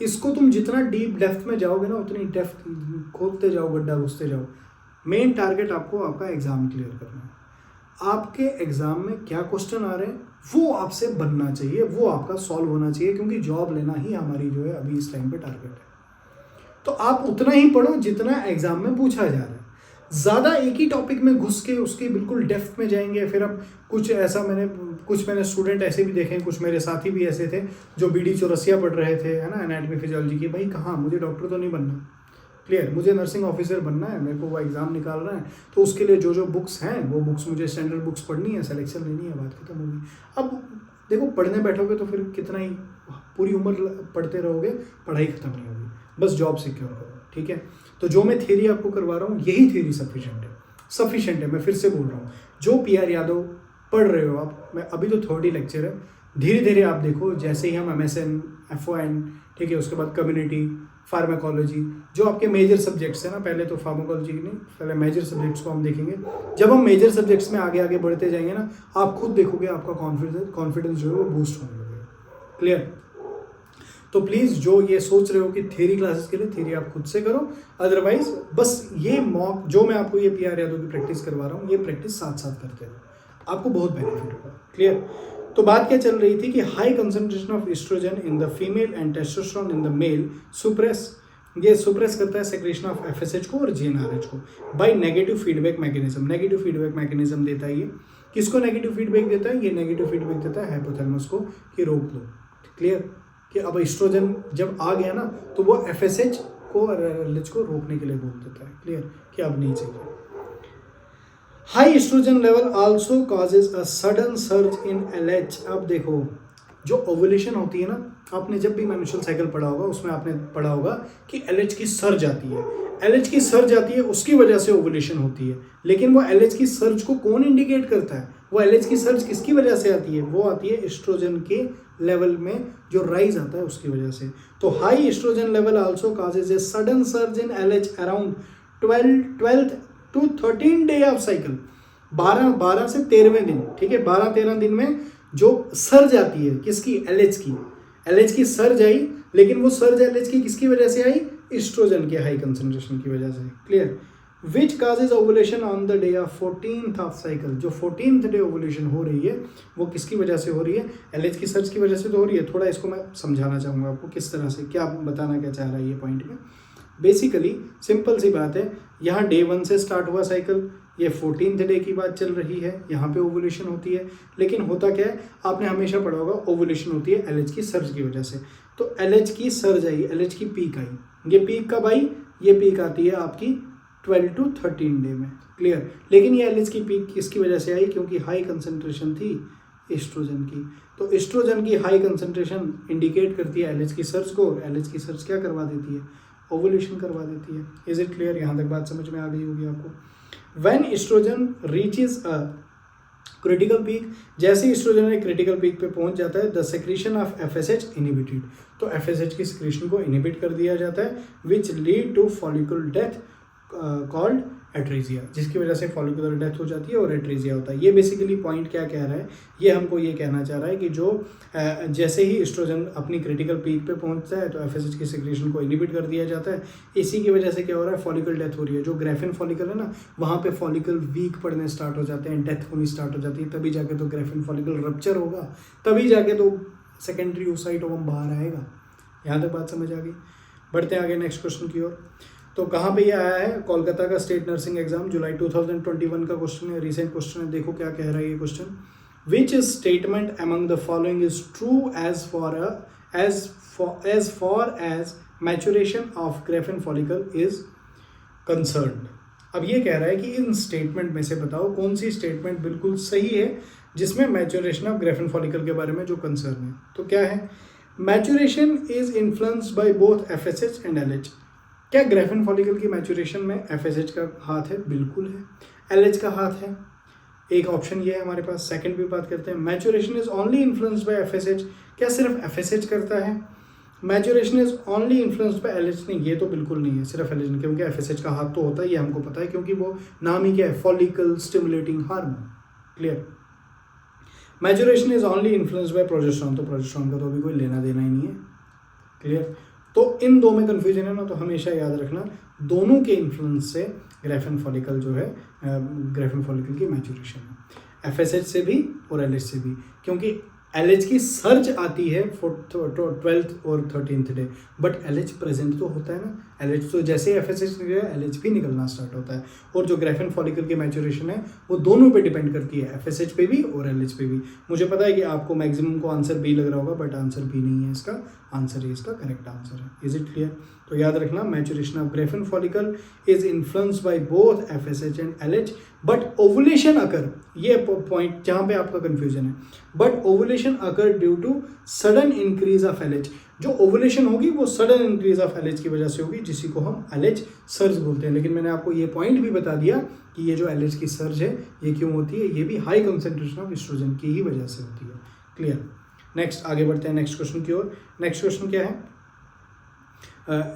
इसको तुम जितना डीप डेप्थ में जाओगे ना, उतनी डेप्थ खोदते जाओ, गड्ढा घुसते जाओ। मेन टारगेट आपको आपका एग्जाम क्लियर करना है। आपके एग्जाम में क्या क्वेश्चन आ रहे हैं वो आपसे बनना चाहिए, वो आपका सॉल्व होना चाहिए, क्योंकि जॉब लेना ही हमारी जो है अभी इस टाइम पे टारगेट है। तो आप उतना ही पढ़ो जितना एग्जाम में पूछा जा रहा है। ज़्यादा एक ही टॉपिक में घुस के उसकी बिल्कुल डेप्थ में जाएंगे, फिर अब कुछ मैंने स्टूडेंट ऐसे भी देखे, कुछ मेरे साथी भी ऐसे थे जो बीडी चौरसिया पढ़ रहे थे, है ना, एनाटमी फिजियोलॉजी की। भाई कहाँ, मुझे डॉक्टर तो नहीं बनना, क्लियर, मुझे नर्सिंग ऑफिसर बनना है, मेरे को वो एग्ज़ाम निकाल रहा है, तो उसके लिए जो बुक्स हैं वो बुक्स मुझे स्टैंडर्ड बुक्स पढ़नी है, सिलेक्शन लेनी है, बात खत्म होगी। अब देखो पढ़ने बैठोगे तो फिर कितना ही पूरी उम्र पढ़ते रहोगे, पढ़ाई खत्म नहीं होगी, बस जॉब सिक्योर करो, ठीक है। तो जो मैं थ्योरी आपको करवा रहा हूँ यही थ्योरी सफिशिएंट है। मैं फिर से बोल रहा हूँ, जो पीआर यादव पढ़ रहे हो आप, मैं अभी तो 30 लेक्चर है, धीरे धीरे आप देखो, जैसे ही हम एमएसएन, एफओएन, ठीक है, उसके बाद कम्युनिटी, फार्माकोलॉजी, जो आपके मेजर सब्जेक्ट्स हैं ना, पहले तो फार्माकोलॉजी नहीं, पहले मेजर सब्जेक्ट्स को हम देखेंगे। जब हम मेजर सब्जेक्ट्स में आगे आगे बढ़ते जाएंगे ना, आप खुद देखोगे आपका कॉन्फिडेंस जो है वो बूस्ट होने लगेगा, क्लियर। तो प्लीज़ जो ये सोच रहे हो कि थ्योरी क्लासेस के लिए, थ्योरी आप खुद से करो, अदरवाइज बस ये मॉक जो मैं आपको ये पीआर यादव की प्रैक्टिस करवा रहा हूँ, ये प्रैक्टिस साथ साथ करते रहो, आपको बहुत बेनिफिट होगा, क्लियर। तो बात क्या चल रही थी कि high concentration of estrogen in the female and testosterone in the male suppress करता है सेक्रेशन ऑफ एफएसएच को और जीएनआरएच को बाय नेगेटिव फीडबैक मैकेनिज्म देता है। ये किसको नेगेटिव फीडबैक देता है? ये नेगेटिव फीडबैक देता है हाइपोथैलेमस को कि रोक लो, क्लियर, कि अब एस्ट्रोजन जब आ गया ना तो वो एफएसएच को और एलएच को रोकने के लिए बोल देता है, क्लियर, कि अब नहीं चाहिए। High estrogen level also causes a sudden surge in LH. अब देखो जो ओवुलेशन होती है ना, आपने जब भी मेंस्ट्रुअल साइकिल पढ़ा होगा उसमें आपने पढ़ा होगा कि एलएच की सर्ज आती है, एलएच की सर्ज आती है, उसकी वजह से ओवुलेशन होती है। लेकिन वो एलएच की सर्ज को कौन इंडिकेट करता है? वो LH की सर्ज किसकी वजह से आती है? वो आती है एस्ट्रोजन के लेवल में जो राइज आता है उसकी वजह से। तो high estrogen level also causes a sudden surge in LH around 12th to 13 day of cycle. 12 से 13वें दिन, ठीक है, 12-13 दिन में जो सर्ज आती है किसकी? LH की सर्ज आई, लेकिन वो सर्ज LH की किसकी वजह से आई? एस्ट्रोजन के हाई कंसंट्रेशन की वजह से। Clear? Which causes ovulation on the day of 14th of cycle. जो 14th डे ओवुलेशन हो रही है वो किसकी वजह से हो रही है? LH की सर्ज की वजह से तो हो रही है। थोड़ा इसको मैं समझाना चाहूँगा आपको किस तरह से, क्या बताना क्या चाह रहा है ये पॉइंट में। बेसिकली सिंपल सी बात है, यहाँ डे 1 से स्टार्ट हुआ साइकिल, ये 14th डे की बात चल रही है, यहाँ पे ओवुलेशन होती है। लेकिन होता क्या है, आपने हमेशा पढ़ा होगा ओवुलेशन होती है LH की सर्ज की वजह से। तो LH की सर्ज आई, LH की पीक आई। ये पीक कब आई? ये पीक आती है आपकी 12 to 13 डे में। क्लियर? लेकिन ये LH की पीक किसकी वजह से आई? क्योंकि हाई कंसंट्रेशन थी एस्ट्रोजन की। तो एस्ट्रोजन की हाई कंसंट्रेशन इंडिकेट करती है LH की सर्ज को, और LH की सर्ज क्या करवा देती है? ओवुलेशन करवा देती है। Is it clear? यहाँ तक बात समझ में आ गई होगी आपको। When estrogen reaches a critical peak, जैसे एस्ट्रोजन एक क्रिटिकल पीक पे पहुंच जाता है, the secretion of FSH inhibited, तो FSH की सेक्रेशन को इनहिबिट कर दिया जाता है, which lead to follicular death called atresia, जिसकी वजह से फॉलिकुलर डेथ हो जाती है और एट्रीजिया होता है। ये बेसिकली पॉइंट क्या कह रहा है, ये हमको ये कहना चाह रहा है कि जो जैसे ही एस्ट्रोजन अपनी क्रिटिकल पीक पे पहुंचता है तो FSH की सेक्रेशन को इनहिबिट कर दिया जाता है। इसी की वजह से क्या हो रहा है? फॉलिकल डेथ हो रही है। जो ग्राफिन फॉलिकल है ना, वहाँ पे फॉलिकल वीक पड़ने स्टार्ट हो जाते हैं, डेथ होनी स्टार्ट हो जाती है, तभी जाके तो ग्राफिन फॉलिकल रप्चर होगा, तभी जाके तो सेकेंडरी oocyte ओवम बाहर आएगा। यहाँ तक बात समझ आ गई? बढ़ते हैं आगे नेक्स्ट क्वेश्चन की ओर। तो कहाँ पे ये आया है? कोलकाता का स्टेट नर्सिंग एग्जाम जुलाई 2021 का क्वेश्चन है, रिसेंट क्वेश्चन है। देखो क्या कह रहा है ये question. Which statement among the following is true as far as maturation of graphene follicle is concerned. अब ये कह रहा है कि इन स्टेटमेंट में से बताओ कौन सी स्टेटमेंट बिल्कुल सही है जिसमें मैचुरेशन ऑफ ग्राफिन फॉलिकल के बारे में जो कंसर्न है। तो क्या है? Maturation is influenced by both FSH and LH। क्या ग्राफिन फॉलिकल की मैचुरेशन में FSH का हाथ है? बिल्कुल है। LH का हाथ है? एक ऑप्शन ये है हमारे पास। सेकंड भी बात करते हैं, maturation is only influenced by FSH। क्या सिर्फ FSH करता है? Maturation is only influenced by LH। नहीं, ये तो बिल्कुल नहीं है, सिर्फ LH नहीं, क्योंकि FSH का हाथ तो होता है, ये हमको पता है, क्योंकि वो नाम ही क्या है? Follicle stimulating hormone. Clear? Maturation is only influenced by progesterone, तो प्रोजेस्टेरॉन का तो अभी कोई लेना देना ही नहीं है। क्लियर? तो इन दो में कंफ्यूजन है ना, तो हमेशा याद रखना दोनों के इन्फ्लुएंस से ग्राफिन फॉलिकल जो है, ग्राफिन फॉलिकल की मैचुरेशन है, FSH से भी और LH से भी, क्योंकि LH की सर्च आती है 12th और 13th day, but LH present तो होता है ना। LH तो जैसे ही FSH निकलेगा LH भी निकलना स्टार्ट होता है। और जो ग्राफिन फॉलिकल की मैचुरेशन है वो दोनों पे डिपेंड करती है, FSH पे भी और LH पे भी। मुझे पता है कि आपको मैक्सिमम को आंसर बी लग रहा होगा, बट आंसर बी नहीं है इसका, आंसर है इसका करेक्ट आंसर है। Is it clear? तो याद रखना, maturation of graphene follicle is influenced by both FSH and LH, but ovulation occur, ये पॉइंट जहाँ पे आपका कंफ्यूजन है, but ovulation occur due to sudden increase of LH। जो ओवुलेशन होगी वो सडन इंक्रीज ऑफ LH की वजह से होगी, जिसी को हम LH सर्ज बोलते हैं। लेकिन मैंने आपको ये पॉइंट भी बता दिया कि ये जो LH की सर्ज है ये क्यों होती है, ये भी हाई कंसेंट्रेशन ऑफ एस्ट्रोजन की ही वजह से होती है। क्लियर? नेक्स्ट आगे बढ़ते हैं नेक्स्ट क्वेश्चन की ओर। नेक्स्ट क्वेश्चन क्या है?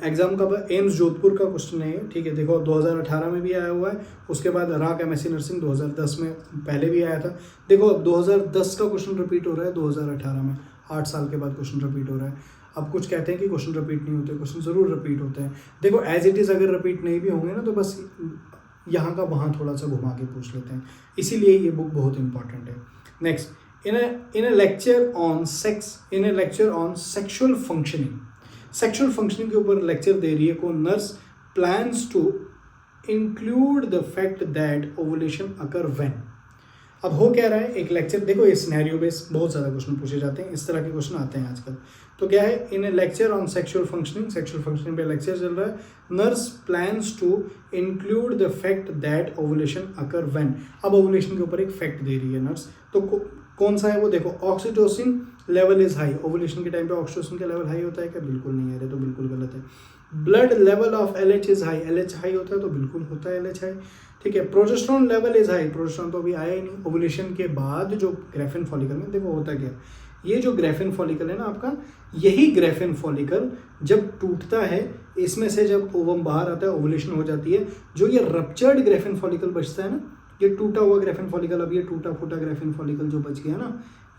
एग्जाम का एम्स जोधपुर का क्वेश्चन है ये, ठीक है। देखो 2018 में भी आया हुआ है, उसके बाद राक MSc नर्सिंग 2010 में पहले भी आया था। देखो 2010 का क्वेश्चन रिपीट हो रहा है 2018 में, 8 साल के बाद क्वेश्चन रिपीट हो रहा है। अब कुछ कहते हैं कि क्वेश्चन रिपीट नहीं होते, क्वेश्चन ज़रूर रिपीट होते हैं। देखो एज इट इज़ अगर रिपीट नहीं भी होंगे ना, तो बस यहाँ का वहाँ थोड़ा सा घुमा के पूछ लेते हैं, इसीलिए ये बुक बहुत इंपॉर्टेंट है। Next, in a lecture on sexual functioning, sexual functioning के ऊपर लेक्चर दे रही है कौन? Nurse. Plans to include the fact that ovulation occur when. अब हो क्या रहा है, एक लेक्चर, देखो ये सिनेरियो बेस्ड बहुत ज़्यादा क्वेश्चन पूछे जाते हैं, इस तरह के क्वेश्चन आते हैं आजकल। तो क्या है, in a lecture on sexual functioning पे लेक्चर चल रहा है। Nurse plans to include the fact that ovulation occur when. अब ओवुलेशन के ऊपर एक फैक्ट दे रही है नर्स, तो कौन सा है वो? देखो oxytocin level is high. Ovulation के टाइम पे ऑक्सीटोसिन का लेवल हाई होता है क्या? बिल्कुल नहीं है, ये तो बिल्कुल गलत है। Blood level of LH is high. LH high होता है तो बिल्कुल होता है LH हाई, ठीक है। Progesterone level is high, progesterone तो अभी आया ही नहीं। ओवुलेशन के बाद जो ग्राफिन फॉलिकल में देखो होता क्या है, ये जो ग्राफिन फॉलिकल है ना आपका, यही ग्राफिन फॉलिकल जब टूटता है, इसमें से जब ओवम बाहर आता है, ओवुलेशन हो जाती है, जो ये रप्चर्ड ग्राफिन फॉलिकल बचता है ना, ये टूटा हुआ ग्राफिन फॉलिकल, अब ये टूटा फूटा ग्राफिन फॉलिकल जो बच गया ना,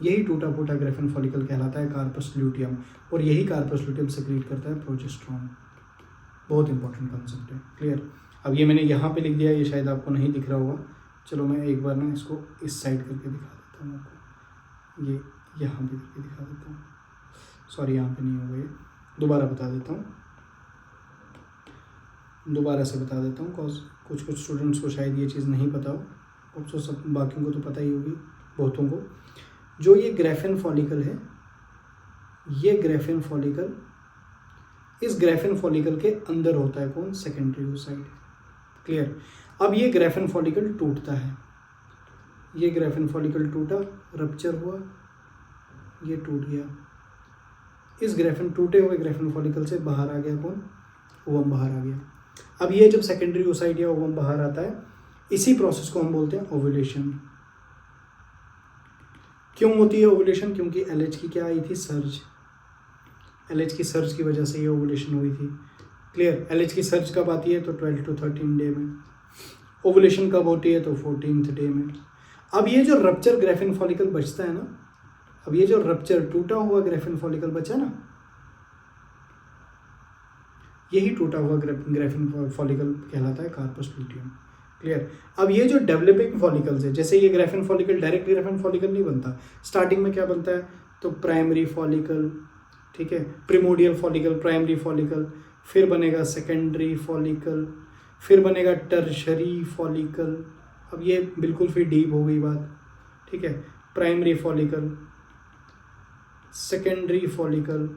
यही टूटा फूटा ग्राफिन फॉलिकल कहलाता है कार्पस ल्यूटियम, और यही कार्पस ल्यूटियम सेक्रेट करता है प्रोजेस्टेरॉन। बहुत इंपॉर्टेंट कॉन्सेप्ट है, क्लियर। अब ये मैंने यहाँ पे लिख दिया, ये शायद आपको नहीं दिख रहा होगा, चलो मैं एक बार ना इसको इस साइड करके दिखा देता हूँ आपको, ये यहाँ पे करके दिखा देता हूँ, सॉरी यहाँ पे नहीं होगा, ये दोबारा बता देता हूँ, दोबारा से बता देता हूँ, कॉज कुछ स्टूडेंट्स को शायद ये चीज़ नहीं पता हो, और तो सब बाकियों को तो पता ही होगी, बहुतों को। जो ये ग्राफिन फॉलिकल है, ये ग्राफिन फॉलिकल, इस ग्राफिन फॉलिकल के अंदर होता है कौन, सेकेंडरी oocyte, क्लियर। अब ये ग्राफिन फॉलिकल टूटता है, ये ग्राफिन फॉलिकल टूटा, रप्चर हुआ, ये टूट गया, इस ग्राफिन टूटे हुए ग्राफिन फॉलिकल से बाहर आ गया कौन, ओवम बाहर आ गया। अब ये जब सेकेंडरी oocyte या ओवम बाहर आता है, इसी प्रोसेस को हम बोलते हैं ओवुलेशन। क्यों होती है ओवुलेशन, क्योंकि LH की क्या आई थी, सर्ज, LH की सर्ज की वजह से ये ओवुलेशन हुई थी, क्लियर। LH की सर्ज कब आती है, तो 12 to 13 डे में। ओवुलेशन कब होती है, तो 14th डे में। अब ये जो रप्चर ग्राफिन फॉलिकल बचता है ना, अब ये जो रप्चर टूटा हुआ ग्राफिन फॉलिकल बचा ना, यही टूटा हुआ ग्राफिन फॉलिकल कहलाता है कार्पस ल्यूटियम, क्लियर। अब ये जो डेवलपिंग फॉलिकल्स है, जैसे ये graphene follicle direct graphene follicle नहीं बनता, स्टार्टिंग में क्या बनता है, तो प्राइमरी फॉलिकल, ठीक है, प्रिमोडियल फॉलिकल, प्राइमरी फॉलिकल, फिर बनेगा सेकेंडरी फॉलिकल, फिर बनेगा टर्शरी फॉलिकल। अब ये बिल्कुल फिर डीप हो गई बात, ठीक है। Primary follicle, secondary follicle,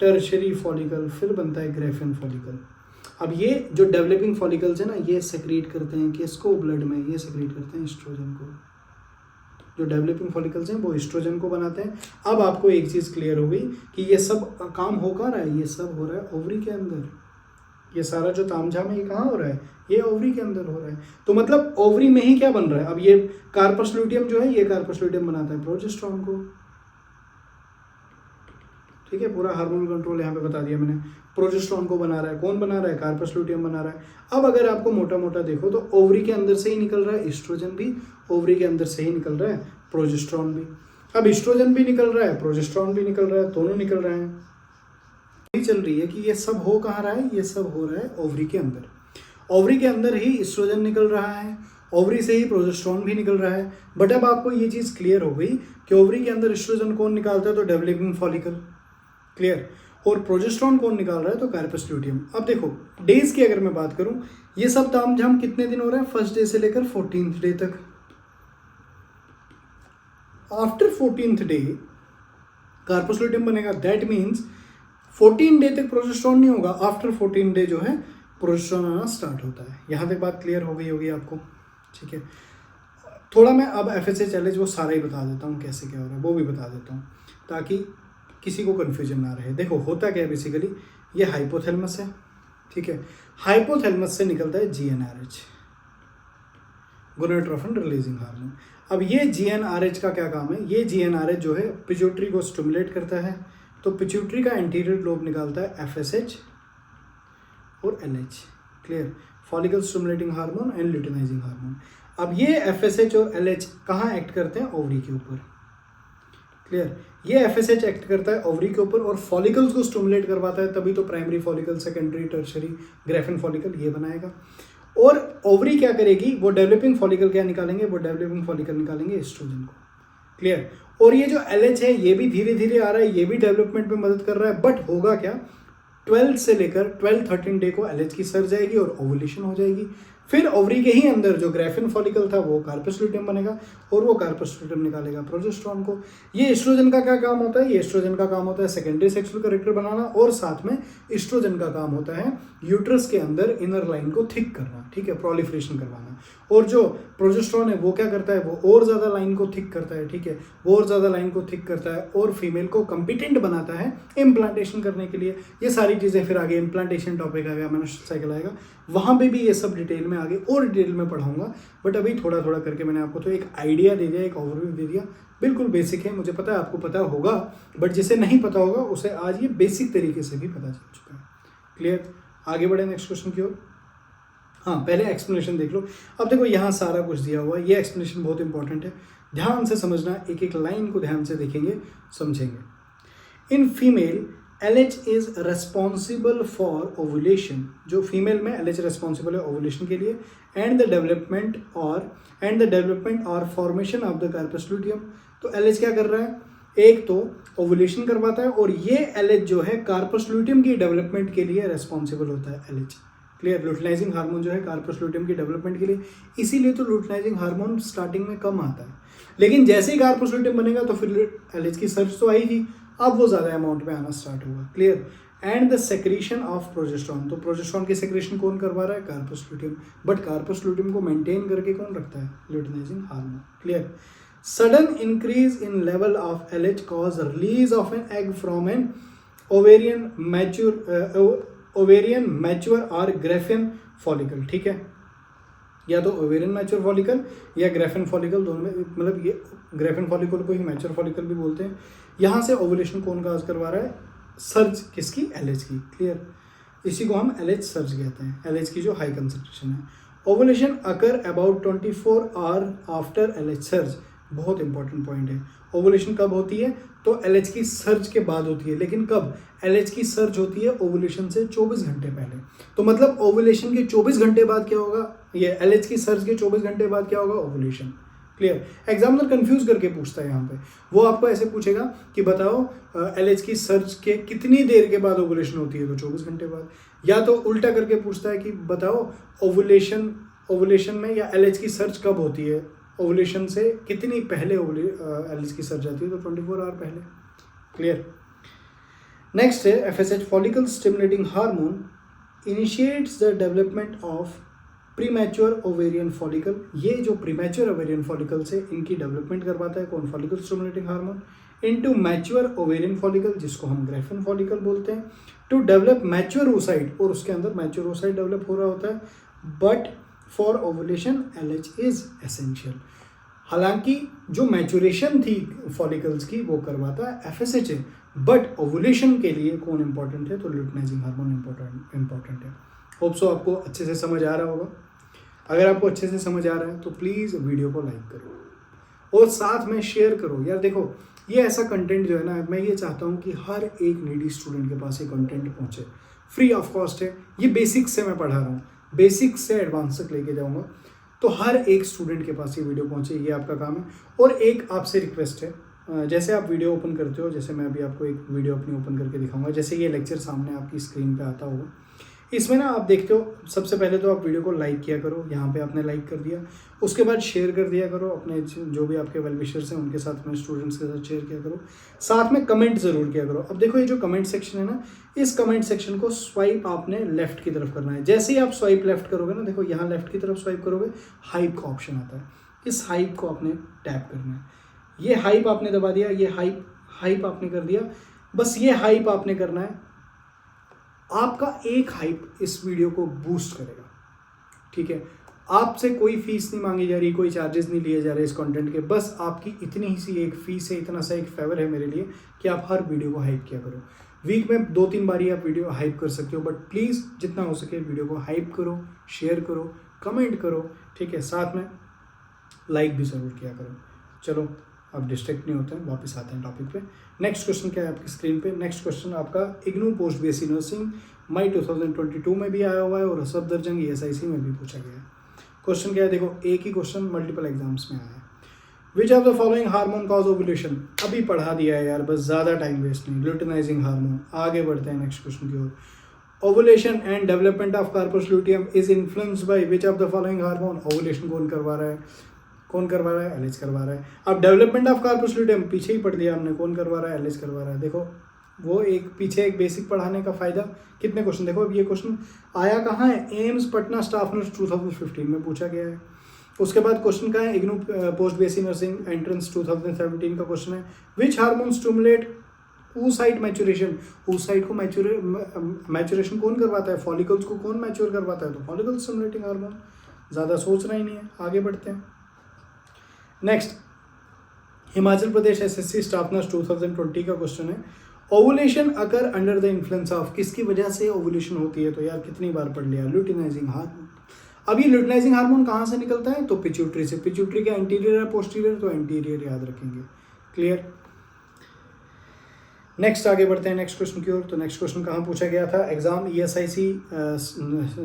tertiary follicle, फिर बनता है ग्राफिन फॉलिकल। अब ये जो डेवलपिंग फॉलिकल्स है ना, ये सेक्रेट करते हैं किसको, ब्लड में, ये सेक्रेट करते हैं एस्ट्रोजन को। जो डेवलपिंग फॉलिकल्स हैं वो एस्ट्रोजन को बनाते हैं। अब आपको एक चीज़ क्लियर हो गई कि ये सब काम हो कहाँ रहा है, ये सब हो रहा है ओवरी के अंदर। ये सारा जो तामझाम है ये कहाँ हो रहा है, ये ओवरी के अंदर हो रहा है। तो मतलब ओवरी में ही क्या बन रहा है, अब ये कार्पस ल्यूटियम जो है, ये कार्पस ल्यूटियम बनाता है प्रोजेस्टेरॉन को, ठीक है। पूरा हार्मोन कंट्रोल यहाँ पे बता दिया मैंने, प्रोजेस्टेरॉन को बना रहा है, कौन बना रहा है, कार्पस ल्यूटियम बना रहा है। अब अगर आपको मोटा मोटा देखो तो ओवरी के अंदर से ही निकल रहा है एस्ट्रोजन भी, ओवरी के अंदर से ही निकल रहा है प्रोजेस्टेरॉन भी। अब एस्ट्रोजन भी निकल रहा है, प्रोजेस्टेरॉन भी निकल रहा है, दोनों निकल रहे हैं। चल रही है कि ये सब हो कहाँ रहा है, ये सब हो रहा है ओवरी के अंदर। ओवरी के अंदर ही एस्ट्रोजन निकल रहा है, ओवरी से ही प्रोजेस्टेरॉन भी निकल रहा है। बट अब आपको ये चीज़ क्लियर हो गई कि ओवरी के अंदर एस्ट्रोजन कौन निकालता है, तो डेवलपिंग फॉलिकल, क्लियर। और प्रोजेस्टेरॉन कौन निकाल रहा है, तो कार्पस ल्यूटियम। अब देखो डेज की अगर मैं बात करूं, ये सब तामझाम कितने दिन हो रहा है, फर्स्ट डे से लेकर 14th डे तक। After 14th day corpus luteum बनेगा, दैट मीन्स 14 डे तक प्रोजेस्टेरॉन नहीं होगा, आफ्टर 14 डे जो है प्रोजेस्टेरॉन आना स्टार्ट होता है। यहाँ तक बात क्लियर हो गई होगी आपको, ठीक है। थोड़ा मैं अब FSH LH वो सारा ही बता देता हूँ, कैसे क्या हो रहा है वो भी बता देता हूँ, ताकि किसी को कन्फ्यूजन ना रहे। देखो होता क्या है, बेसिकली ये हाइपोथैलेमस है, ठीक है। हाइपोथैलेमस से निकलता है GnRH, गोनाडोट्रोफिन रिलीजिंग हार्मोन। अब ये GnRH का क्या काम है, ये GnRH जो है पिट्यूटरी को स्टिमुलेट करता है, तो पिट्यूटरी का एंटीरियर लोब निकालता है FSH और LH, clear, follicle stimulating hormone and luteinizing hormone. अब ये FSH और LH कहाँ एक्ट करते हैं, ओवरी के ऊपर, क्लियर। ये FSH एक्ट करता है ओवरी के ऊपर और फॉलिकल्स को स्टिमुलेट करवाता है, तभी तो primary follicle, secondary, tertiary, graphene follicle ये बनाएगा। और ओवरी क्या करेगी, वो डेवलपिंग फॉलिकल क्या निकालेंगे, वो डेवलपिंग फॉलिकल निकालेंगे एस्ट्रोजन को, क्लियर। और ये जो LH है ये भी धीरे धीरे आ रहा है, ये भी डेवलपमेंट में मदद कर रहा है। बट होगा क्या, 12 से लेकर 12-13 डे को LH की सर्ज जाएगी और ओवुलेशन हो जाएगी। फिर ओवरी के ही अंदर जो ग्राफिन फॉलिकल था वो कार्पस ल्यूटियम बनेगा और वो कार्पस ल्यूटियम निकालेगा प्रोजेस्टेरॉन को। ये एस्ट्रोजन का क्या काम होता है, ये एस्ट्रोजन का काम होता है सेकेंडरी सेक्सुअल कैरेक्टर बनाना, और साथ में एस्ट्रोजन का काम होता है यूट्रस के अंदर इनर लाइन को थिक करना, ठीक है, प्रोलिफरेशन करवाना। और जो प्रोजेस्टेरॉन है वो क्या करता है, वो और ज़्यादा लाइन को थिक करता है, ठीक है, वो और ज़्यादा लाइन को थिक करता है और फीमेल को कम्पिटेंट बनाता है इम्प्लांटेशन करने के लिए। ये सारी चीज़ें फिर आगे इम्प्लांटेशन टॉपिक आएगा, मेंस्ट्रुअल साइकिल आएगा, वहाँ पे भी ये सब डिटेल में आगे और डिटेल में पढ़ाऊंगा, बट अभी थोड़ा थोड़ा करके मैंने आपको तो एक आइडिया दे दिया, एक ओवरव्यू दे दिया। बिल्कुल बेसिक है, मुझे पता है आपको पता होगा, बट जिसे नहीं पता होगा उसे आज ये बेसिक तरीके से भी पता चल चुका है। क्लियर? आगे बढ़े नेक्स्ट क्वेश्चन की ओर। हाँ, पहले एक्सप्लेनेशन देख लो। अब देखो यहाँ सारा कुछ दिया हुआ है, ये एक्सप्लेनेशन बहुत इंपॉर्टेंट है, ध्यान से समझना, एक एक लाइन को ध्यान से देखेंगे, समझेंगे। In female LH is responsible for ovulation, जो फीमेल में LH रेस्पॉन्सिबल है ओवुलेशन के लिए, एंड द डेवलपमेंट और formation of the corpus luteum. तो LH क्या कर रहा है, एक तो ओवुलेशन करवाता है, और ये LH जो है कार्पस लुटियम की डेवलपमेंट के लिए रेस्पॉन्सिबल होता है LH। क्लियर? लुटिनाइजिंग हार्मोन जो है कार्पस लुटियम की डेवलपमेंट के लिए, इसीलिए तो लुटिनाइजिंग हार्मोन स्टार्टिंग में कम आता है, लेकिन जैसे ही कार्पस लुटियम बनेगा तो फिर LH की सर्च तो आई थी, अब वो ज़्यादा अमाउंट में आना स्टार्ट होगा। Clear? And the secretion of progesterone, तो प्रोजेस्टेरॉन की सेक्रेशन कौन करवा रहा है, corpus luteum, but corpus luteum को मेंटेन करके कौन रखता है, luteinizing hormone. Clear? Sudden increase in level of LH cause release of an egg from an ovarian mature और ग्रेफियन फॉलिकल। ठीक है, या तो ओवेरियन मैच्योर फॉलिकल या ग्रेफियन फॉलिकल, दोनों में, मतलब ये ग्रेफियन फॉलिकल को ही मैच्योर फॉलिकल भी बोलते हैं। यहाँ से ओवुलेशन कौन काज करवा रहा है, सर्ज किसकी, LH की। क्लियर? इसी को हम LH सर्ज कहते हैं, LH की जो हाई कंसंट्रेशन है। Ovulation occur about 24 hour after LH surge, बहुत इंपॉर्टेंट पॉइंट है। ओवुलेशन कब होती है, तो LH की सर्ज के बाद होती है, लेकिन कब, LH की सर्ज होती है ओवुलेशन से 24 घंटे पहले। तो मतलब ओवुलेशन के 24 घंटे बाद क्या होगा, ये LH की सर्ज के 24 घंटे बाद क्या होगा, ओवुलेशन। क्लियर? एग्जामिनर कंफ्यूज करके पूछता है यहाँ पे, वो आपको ऐसे पूछेगा कि बताओ LH की सर्च के कितनी देर के बाद ओवुलेशन होती है, तो 24 घंटे बाद। या तो उल्टा करके पूछता है कि बताओ ओवुलेशन में या LH की सर्च कब होती है, ओवुलेशन से कितनी पहले LH की सर्च आती है, तो 24 आवर पहले। क्लियर? नेक्स्ट है FSH, follicle stimulating hormone initiates the development of premature ovarian follicle. ये जो प्रीमैच्योर ओवेरियन फॉलिकल से इनकी डेवलपमेंट करवाता है कौन, follicle stimulating hormone, into mature ovarian follicle, जिसको हम ग्रेफियन फॉलिकल बोलते हैं, टू डेवलप मैच्योर oocyte, और उसके अंदर मैच्योर oocyte डेवलप हो रहा होता है। But for ovulation LH is essential. हालांकि जो मैच्योरेशन थी फॉलिकल्स की वो करवाता है FSH है, बट ओवुलेशन के लिए कौन इंपॉर्टेंट है, तो लुटिनाइजिंग हार्मोन इंपॉर्टेंट है। होप सो आपको अच्छे से समझ आ रहा होगा। अगर आपको अच्छे से समझ आ रहा है तो प्लीज़ वीडियो को लाइक करो और साथ में शेयर करो। यार देखो, ये ऐसा कंटेंट जो है ना, मैं ये चाहता हूँ कि हर एक नीडी स्टूडेंट के पास ये कंटेंट पहुँचे, फ्री ऑफ कॉस्ट है। ये बेसिक्स से मैं पढ़ा रहा हूँ, बेसिक्स से एडवांस तक लेके जाऊँगा, तो हर एक स्टूडेंट के पास ये वीडियो पहुँचे, ये आपका काम है। और एक आपसे रिक्वेस्ट है, जैसे आप वीडियो ओपन करते हो, जैसे मैं अभी आपको एक वीडियो अपनी ओपन करके दिखाऊंगा, जैसे ये लेक्चर सामने आपकी स्क्रीन पे आता होगा, इसमें ना आप देखते हो, सबसे पहले तो आप वीडियो को लाइक किया करो, यहाँ पे आपने लाइक कर दिया, उसके बाद शेयर कर दिया करो अपने जो भी आपके वेल विशर्स हैं उनके साथ, अपने स्टूडेंट्स के साथ शेयर किया करो, साथ में कमेंट ज़रूर किया करो। अब देखो ये जो कमेंट सेक्शन है ना, इस कमेंट सेक्शन को स्वाइप आपने लेफ्ट की तरफ करना है। जैसे ही आप स्वाइप लेफ्ट करोगे ना, देखो यहाँ लेफ्ट की तरफ स्वाइप करोगे, हाइप का ऑप्शन आता है, इस हाइप को आपने टैप करना है। ये हाइप आपने दबा दिया, ये हाइप आपने कर दिया, बस ये हाइप आपने करना है। आपका एक हाइप इस वीडियो को बूस्ट करेगा, ठीक है। आपसे कोई फीस नहीं मांगी जा रही, कोई चार्जेस नहीं लिए जा रहे इस कंटेंट के, बस आपकी इतनी ही सी एक फीस है, इतना सा एक फेवर है मेरे लिए कि आप हर वीडियो को हाइप किया करो। वीक में 2-3 बार ही आप वीडियो हाइप कर सकते हो, बट प्लीज़ जितना हो सके वीडियो को हाइप करो, शेयर करो, कमेंट करो, ठीक है, साथ में लाइक भी ज़रूर किया करो। चलो अब डिस्ट्रैक्ट नहीं होते हैं, वापस आते हैं टॉपिक पे। नेक्स्ट क्वेश्चन क्या है आपकी स्क्रीन पे? नेक्स्ट क्वेश्चन आपका इग्नू पोस्ट बीएससी नर्सिंग मई 2022 में भी आया हुआ है और सफदरजंग ESIC में भी पूछा गया है। क्वेश्चन क्या है? देखो, एक ही क्वेश्चन मल्टीपल एग्जाम्स में आया है। Which of the following hormone cause ovulation? अभी पढ़ा दिया है यार, बस ज़्यादा टाइम वेस्ट नहीं। Luteinizing hormone. आगे बढ़ते हैं नेक्स्ट क्वेश्चन की ओर। Ovulation and development of corpus luteum is influenced by which of the following hormone? Ovulation कौन करवा रहा है? LH करवा रहा है। अब डेवलपमेंट ऑफ कार्पस लुटियम पीछे ही पढ़ लिया हमने, कौन करवा रहा है? LH करवा रहा है। देखो वो एक पीछे एक बेसिक पढ़ाने का फायदा। कितने क्वेश्चन देखो, अब ये क्वेश्चन आया कहाँ है? एम्स पटना स्टाफ नर्स 2015 में पूछा गया है। उसके बाद क्वेश्चन कहाँ है? IGNOU post BSc nursing entrance 2017 का क्वेश्चन है। Which hormone stimulate oocyte maturation, oocyte को मैच्योरेशन कौन करवाता है? फॉलिकल्स को कौन मैच्योर करवाता है? तो फॉलिकल स्टिमुलेटिंग हार्मोन। ज़्यादा सोचना ही नहीं है, आगे बढ़ते हैं। Next, Himachal Pradesh SSC staff nurse 2020 का क्वेश्चन है, ovulation occur under the influence of, किसकी वजह से ओवुलेशन होती है? तो यार कितनी बार पढ़ लिया, ल्यूटिनाइजिंग हार्मोन। अब ये ल्यूटिनाइजिंग हार्मोन कहाँ से निकलता है? तो पिट्यूटरी से। पिट्यूटरी का एंटीरियर है पोस्टीरियर? तो एंटीरियर याद रखेंगे। क्लियर। नेक्स्ट आगे बढ़ते हैं नेक्स्ट क्वेश्चन की ओर। तो नेक्स्ट क्वेश्चन कहाँ पूछा गया था? एग्जाम ESIC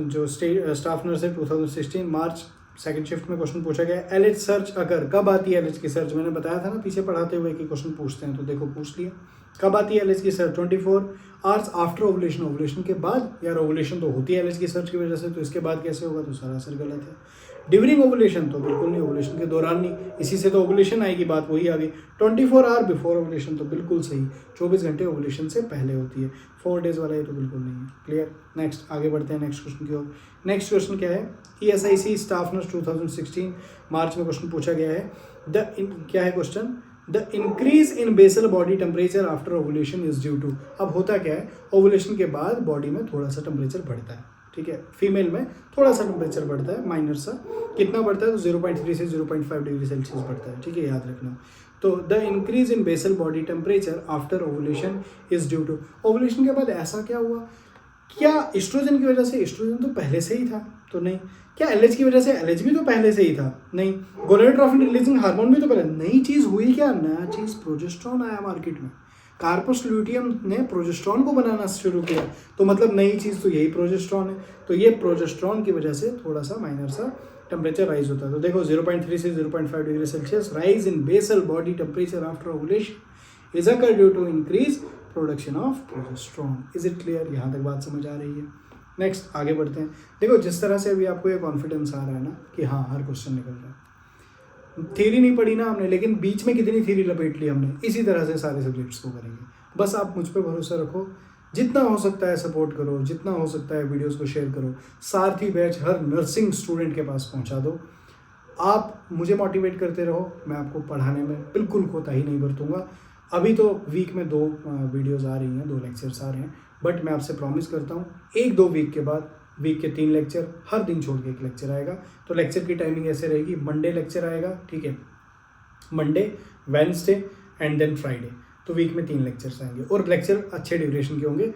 जो स्टाफ नर्स है 2016 मार्च सेकंड शिफ्ट में क्वेश्चन पूछा गया। एलएच सर्च अगर, कब आती है एलएच की सर्च? मैंने बताया था ना पीछे पढ़ाते हुए कि क्वेश्चन पूछते हैं, तो देखो पूछ लिया। कब आती है एलएच की search? 24 hours after ovulation. Ovulation के बाद? यार ओवुलेशन तो होती है एलएच की सर्च की वजह से, तो इसके बाद कैसे होगा? तो सरासर गलत है। During ovulation? तो बिल्कुल नहीं, ओवुलेशन के दौरान नहीं, इसी से तो ओवुलेशन आएगी, बात वही आ गई। 24 आवर बिफोर ओवुलेशन? तो बिल्कुल सही, 24 घंटे ओवुलेशन से पहले होती है। 4 डेज वाला ये तो बिल्कुल नहीं है। क्लियर। नेक्स्ट आगे बढ़ते हैं नेक्स्ट क्वेश्चन की ओर। नेक्स्ट क्वेश्चन क्या है? ESIC स्टाफ नर्स 2016 मार्च में क्वेश्चन पूछा गया है। क्या है question? The increase in basal body temperature after ovulation is due to. अब होता क्या है, ओवुलेशन के बाद बॉडी में थोड़ा सा टेम्परेचर बढ़ता है, ठीक है, फीमेल में थोड़ा सा टेम्परेचर बढ़ता है, माइनर सा। कितना बढ़ता है? तो 0.3 से 0.5 डिग्री सेल्सियस बढ़ता है, ठीक है, याद रखना। तो the increase in basal body temperature after ovulation is due to. Ovulation के बाद ऐसा क्या हुआ? क्या एस्ट्रोजन की वजह से? एस्ट्रोजन तो पहले से ही था, तो नहीं। क्या एलएच की वजह से? एलएच भी तो पहले से ही था, नहीं। गोनाडोट्रोपिन रिलीजिंग हार्मोन भी तो पहले। नई चीज़ हुई क्या? नया चीज़ प्रोजेस्टेरॉन आया मार्केट में। कार्पस ल्यूटियम ने प्रोजेस्टेरॉन को बनाना शुरू किया, तो मतलब नई चीज़ तो यही प्रोजेस्टेरॉन है। तो ये प्रोजेस्टेरॉन की वजह से थोड़ा सा माइनर सा टेम्परेचर राइज होता है। तो देखो 0.3 से 0.5 degree Celsius rise in basal body temperature after ovulation is occur due to increase production of progesterone. Is it clear? यहाँ तक बात समझ आ रही है? नेक्स्ट आगे बढ़ते हैं। देखो जिस तरह से अभी आपको ये कॉन्फिडेंस आ रहा है ना कि हाँ हर क्वेश्चन निकल रहा है, थ्योरी नहीं पढ़ी ना हमने, लेकिन बीच में कितनी थ्योरी लपेट ली हमने। इसी तरह से सारे सब्जेक्ट्स को करेंगे। बस आप मुझ पर भरोसा रखो, जितना हो सकता है सपोर्ट करो, जितना हो सकता है वीडियोस को शेयर करो, सारथी बैच हर नर्सिंग स्टूडेंट के पास पहुंचा दो। आप मुझे मोटिवेट करते रहो, मैं आपको पढ़ाने में बिल्कुल कोताही नहीं बरतूंगा। अभी तो वीक में 2 वीडियोज़ आ रही हैं, 2 लेक्चर्स आ रहे हैं, बट मैं आपसे प्रॉमिस करता हूँ 1-2 वीक के बाद वीक के 3 लेक्चर, हर दिन छोड़ के 1 लेक्चर आएगा। तो लेक्चर की टाइमिंग ऐसे रहेगी, मंडे लेक्चर आएगा, ठीक है, Monday, Wednesday and then Friday. तो वीक में 3 लेक्चर्स आएंगे और लेक्चर अच्छे ड्यूरेशन के होंगे,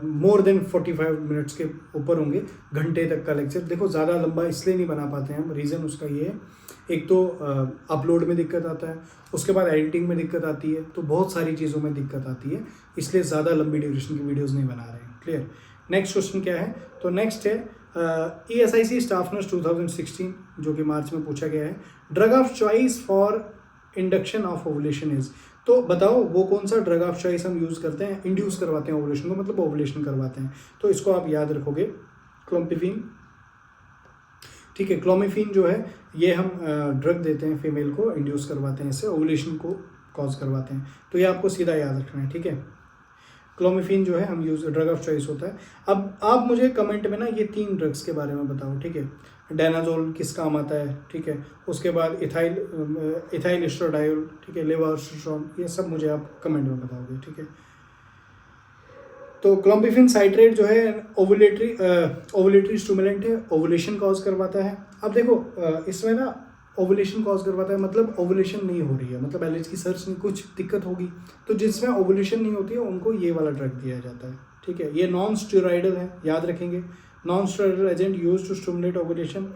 मोर देन 45 मिनट्स के ऊपर होंगे, घंटे तक का लेक्चर। देखो ज़्यादा लंबा इसलिए नहीं बना पाते हैं हम, रीज़न उसका ये है, एक तो अपलोड में दिक्कत आता है, उसके बाद एडिटिंग में दिक्कत आती है, तो बहुत सारी चीज़ों में दिक्कत आती है, इसलिए ज़्यादा लंबी ड्यूरेशन की वीडियोज़ नहीं बना रहे हैं। क्लियर। नेक्स्ट क्वेश्चन क्या है? तो नेक्स्ट है ESIC स्टाफ नर्स 2016 जो कि मार्च में पूछा गया है। Drug of choice for induction of ovulation is. तो बताओ वो कौन सा ड्रग ऑफ चॉइस हम यूज़ करते हैं, इंड्यूस करवाते हैं ओवुलेशन को, मतलब ओवुलेशन करवाते हैं। तो इसको आप याद रखोगे, क्लोमिफेन, ठीक है। क्लोमिफेन जो है ये हम ड्रग देते हैं फीमेल को, इंड्यूस करवाते हैं, इससे ओवुलेशन को कॉज करवाते हैं। तो ये आपको सीधा याद रखना है, ठीक है। क्लोमिफेन जो है हम यूज ड्रग ऑफ चॉइस होता है। अब आप मुझे कमेंट में ना ये 3 ड्रग्स के बारे में बताओ, ठीक है। डायनाजोल किस काम आता है, ठीक है। उसके बाद इथाइल एस्ट्राडायोल, ठीक है, लेवोसिस्ट्रोन, ये सब मुझे आप कमेंट में बताओगे, ठीक है। तो क्लोमिफेन साइट्रेट जो है ओवुलेटरी स्टिमुलेंट है, ओवुलेशन कॉज करवाता है। अब देखो इसमें ना ओवुलेशन कॉज करवाता है, मतलब ओवुलेशन नहीं हो रही है, मतलब एलएच की सर्च में कुछ दिक्कत होगी, तो जिसमें ओवुलेशन नहीं होती है उनको ये वाला ड्रग दिया जाता है, ठीक है। ये नॉन स्टेरॉइडल है, याद रखेंगे, non steroidal agent used to stimulate ovulation.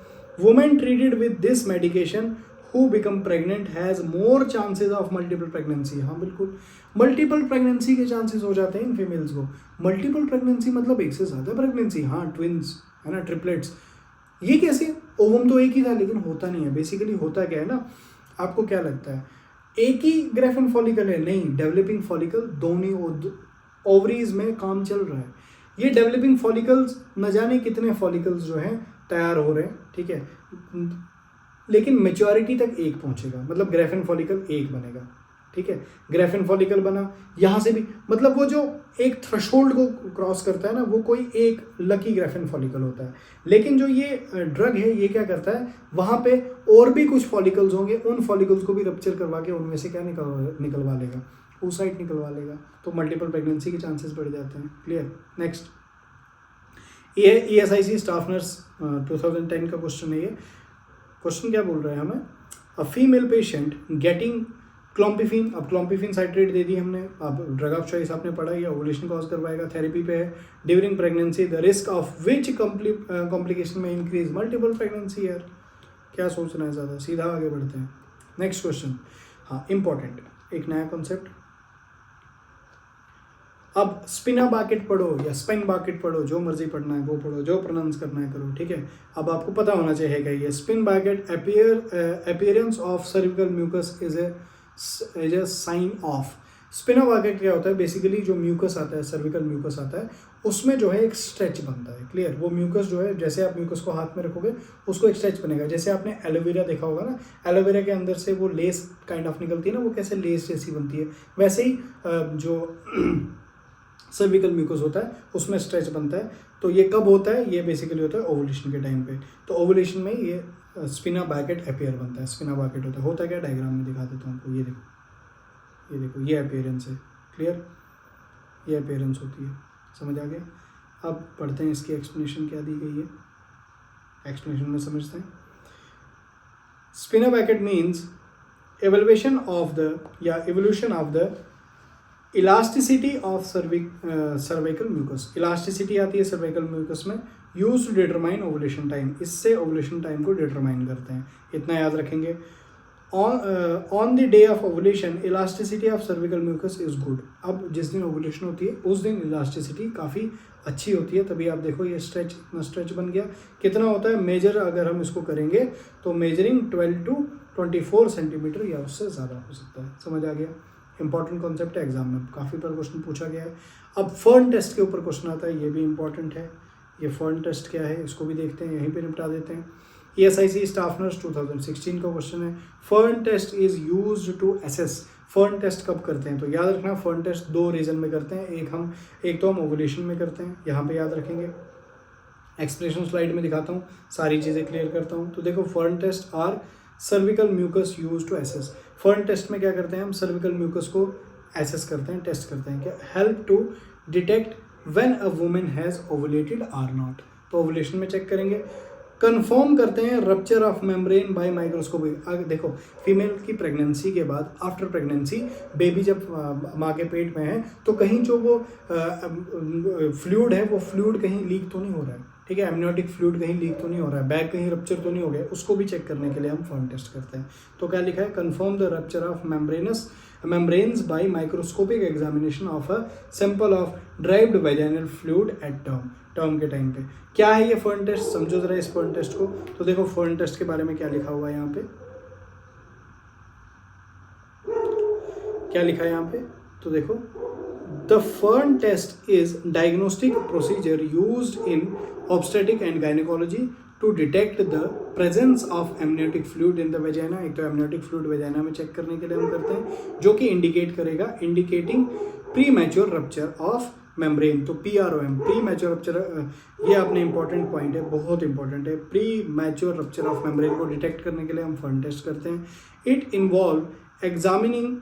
Women treated with this medication who become pregnant has more chances of multiple pregnancy. हाँ बिल्कुल, मल्टीपल प्रेगनेंसी के चांसेस हो जाते हैं इन फीमेल्स को। मल्टीपल प्रेगनेंसी मतलब एक से ज़्यादा प्रेगनेंसी, हाँ, ट्विंस है ना, ट्रिपलेट्स। ये कैसे? ओवम तो एक ही था, लेकिन होता नहीं है। बेसिकली होता क्या है ना, आपको क्या लगता है एक ही ग्रेफिन फॉलिकल है? नहीं, डेवलपिंग फॉलिकल दोनों ओवरीज में काम चल रहा है। ये डेवलपिंग फॉलिकल्स न जाने कितने फॉलिकल्स जो हैं तैयार हो रहे हैं, ठीक है, लेकिन मेच्योरिटी तक एक पहुंचेगा, मतलब ग्रेफिन फॉलिकल एक बनेगा, ठीक है, ग्रेफिन फॉलिकल बना, यहाँ से भी, मतलब वो जो एक थ्रेशोल्ड को क्रॉस करता है ना, वो कोई एक लकी ग्रेफिन फॉलिकल होता है। लेकिन जो ये ड्रग है ये क्या करता है, वहाँ पे और भी कुछ फॉलिकल्स होंगे, उन फॉलिकल्स को भी रप्चर करवा के उनमें से क्या निकलवा लेगा, oocyte निकलवा लेगा, तो मल्टीपल प्रेगनेंसी के चांसेस बढ़ जाते हैं। क्लियर। नेक्स्ट, ये ESIC स्टाफ नर्स 2010 का क्वेश्चन है। ये क्वेश्चन क्या बोल रहा है हमें, अ फीमेल पेशेंट गेटिंग क्लोम्पिफिन, अब क्लोम्पिफिन साइट्रेट दे दी हमने, अब ड्रग ऑफ चॉइस आपने पढ़ा, ये ओवुलेशन कॉज करवाएगा, थेरेपी पे है, during pregnancy the risk of which complication में इंक्रीज, मल्टीपल प्रेगनेंसी। यार क्या सोचना है ज़्यादा, सीधा आगे बढ़ते हैं। नेक्स्ट क्वेश्चन, हाँ इंपॉर्टेंट, एक नया कॉन्सेप्ट। अब स्पिना बाकेट पढ़ो या स्पिन बाकेट पढ़ो, जो मर्जी पढ़ना है वो पढ़ो, जो प्रोनाउंस करना है करो, ठीक है। अब आपको पता होना चाहिए कि ये spinnbarkeit appearance of cervical mucus is a sign of. Spinnbarkeit क्या होता है, बेसिकली जो म्यूकस आता है, सर्विकल म्यूकस आता है, उसमें जो है एक स्ट्रेच बनता है। क्लियर। वो म्यूकस जो है, जैसे आप म्यूकस को हाथ में रखोगे उसको एक स्ट्रेच बनेगा। जैसे आपने एलोवेरा देखा होगा ना, एलोवेरा के अंदर से वो लेस काइंड ऑफ निकलती है ना, वो कैसे लेस जैसी बनती है, वैसे ही जो सर्विकल म्यूकस होता है उसमें स्ट्रेच बनता है। तो ये कब होता है, ये बेसिकली होता है ओवुलेशन के टाइम पे। तो ओवुलेशन में ये स्पिना बाकेट अपीयर बनता है, स्पिना बाकेट होता है क्या, डायग्राम में दिखा देता हूँ आपको, ये देखो, ये देखो, ये अपीयरेंस है। क्लियर, ये अपीयरेंस होती है, समझ आ गया। अब पढ़ते हैं इसकी एक्सप्लेनेशन क्या दी गई है, एक्सप्लेनेशन में समझते हैं। Spinnbarkeit means evolution of the elasticity of cervical mucus. Elasticity आती है सर्वाइकल म्यूकस में, use to determine ovulation time, इससे ओवुलेशन टाइम को डिटरमाइन करते हैं, इतना याद रखेंगे। On the day of ovulation elasticity of cervical mucus is good. अब जिस दिन ओवुलेशन होती है उस दिन इलास्टिसिटी काफ़ी अच्छी होती है, तभी आप देखो ये स्ट्रेच, इतना स्ट्रेच बन गया। कितना होता है मेजर, अगर हम इसको करेंगे तो मेजरिंग 12 to 24 सेंटीमीटर या उससे ज़्यादा हो सकता है, समझ आ गया। इंपॉर्टेंट कॉन्सेप्ट है, एग्जाम में काफ़ी बार क्वेश्चन पूछा गया है। अब फर्न टेस्ट के ऊपर क्वेश्चन आता है, ये भी इंपॉर्टेंट है। ये फर्न टेस्ट क्या है इसको भी देखते हैं, यहीं पे निपटा देते हैं। ESIC स्टाफ नर्स 2016 का क्वेश्चन है, fern test is used to assess. Fern test कब करते हैं, तो याद रखना फर्न टेस्ट दो रीजन में करते हैं, एक तो हम ओवुलेशन में करते हैं, यहाँ पे याद रखेंगे। एक्सप्लेनेशन स्लाइड में दिखाता हूँ, सारी चीज़ें क्लियर करता हूँ। तो देखो, fern test are cervical mucus use to assess. Fern test में क्या करते हैं हम, सर्विकल म्यूकस को एसेस करते हैं, टेस्ट करते हैं, क्या help to detect when a woman has ovulated or not. तो ओवुलेशन में चेक करेंगे। कंफर्म करते हैं rupture of membrane by microscopy. देखो, फीमेल की प्रेगनेंसी के बाद, आफ्टर प्रेगनेंसी, बेबी जब माँ के पेट में है, तो कहीं जो वो फ्लूइड है, वो फ्लूइड कहीं लीक तो नहीं हो रहा है, ठीक है, एमनियोटिक फ्लूइड कहीं लीक तो नहीं हो रहा है, बैग कहीं रप्चर तो नहीं हो गया, उसको भी चेक करने के लिए हम फर्न टेस्ट करते हैं। तो क्या लिखा है, confirm the rupture of membranes by microscopic examination of a sample of derived vaginal fluid at term के टाइम पे। क्या है ये फर्न टेस्ट, समझो जरा इस फर्न टेस्ट को। तो देखो फर्न टेस्ट के बारे में क्या लिखा हुआ है यहाँ पे, क्या लिखा है यहाँ पे, तो देखो, the fern test is diagnostic procedure used in obstetric and gynaecology to detect the presence of amniotic fluid in the vagina. एक तो एमनियोटिक फ्लूइड वेजाइना में चेक करने के लिए हम करते हैं, जो कि इंडिकेट करेगा, indicating pre mature rupture of membrane. तो PROM, प्री मैच्योर रप्चर, ये अपने इंपॉर्टेंट पॉइंट है, बहुत इंपॉर्टेंट है। Pre mature rupture of membrane को डिटेक्ट करने के लिए हम फर्न टेस्ट करते हैं। It involve examining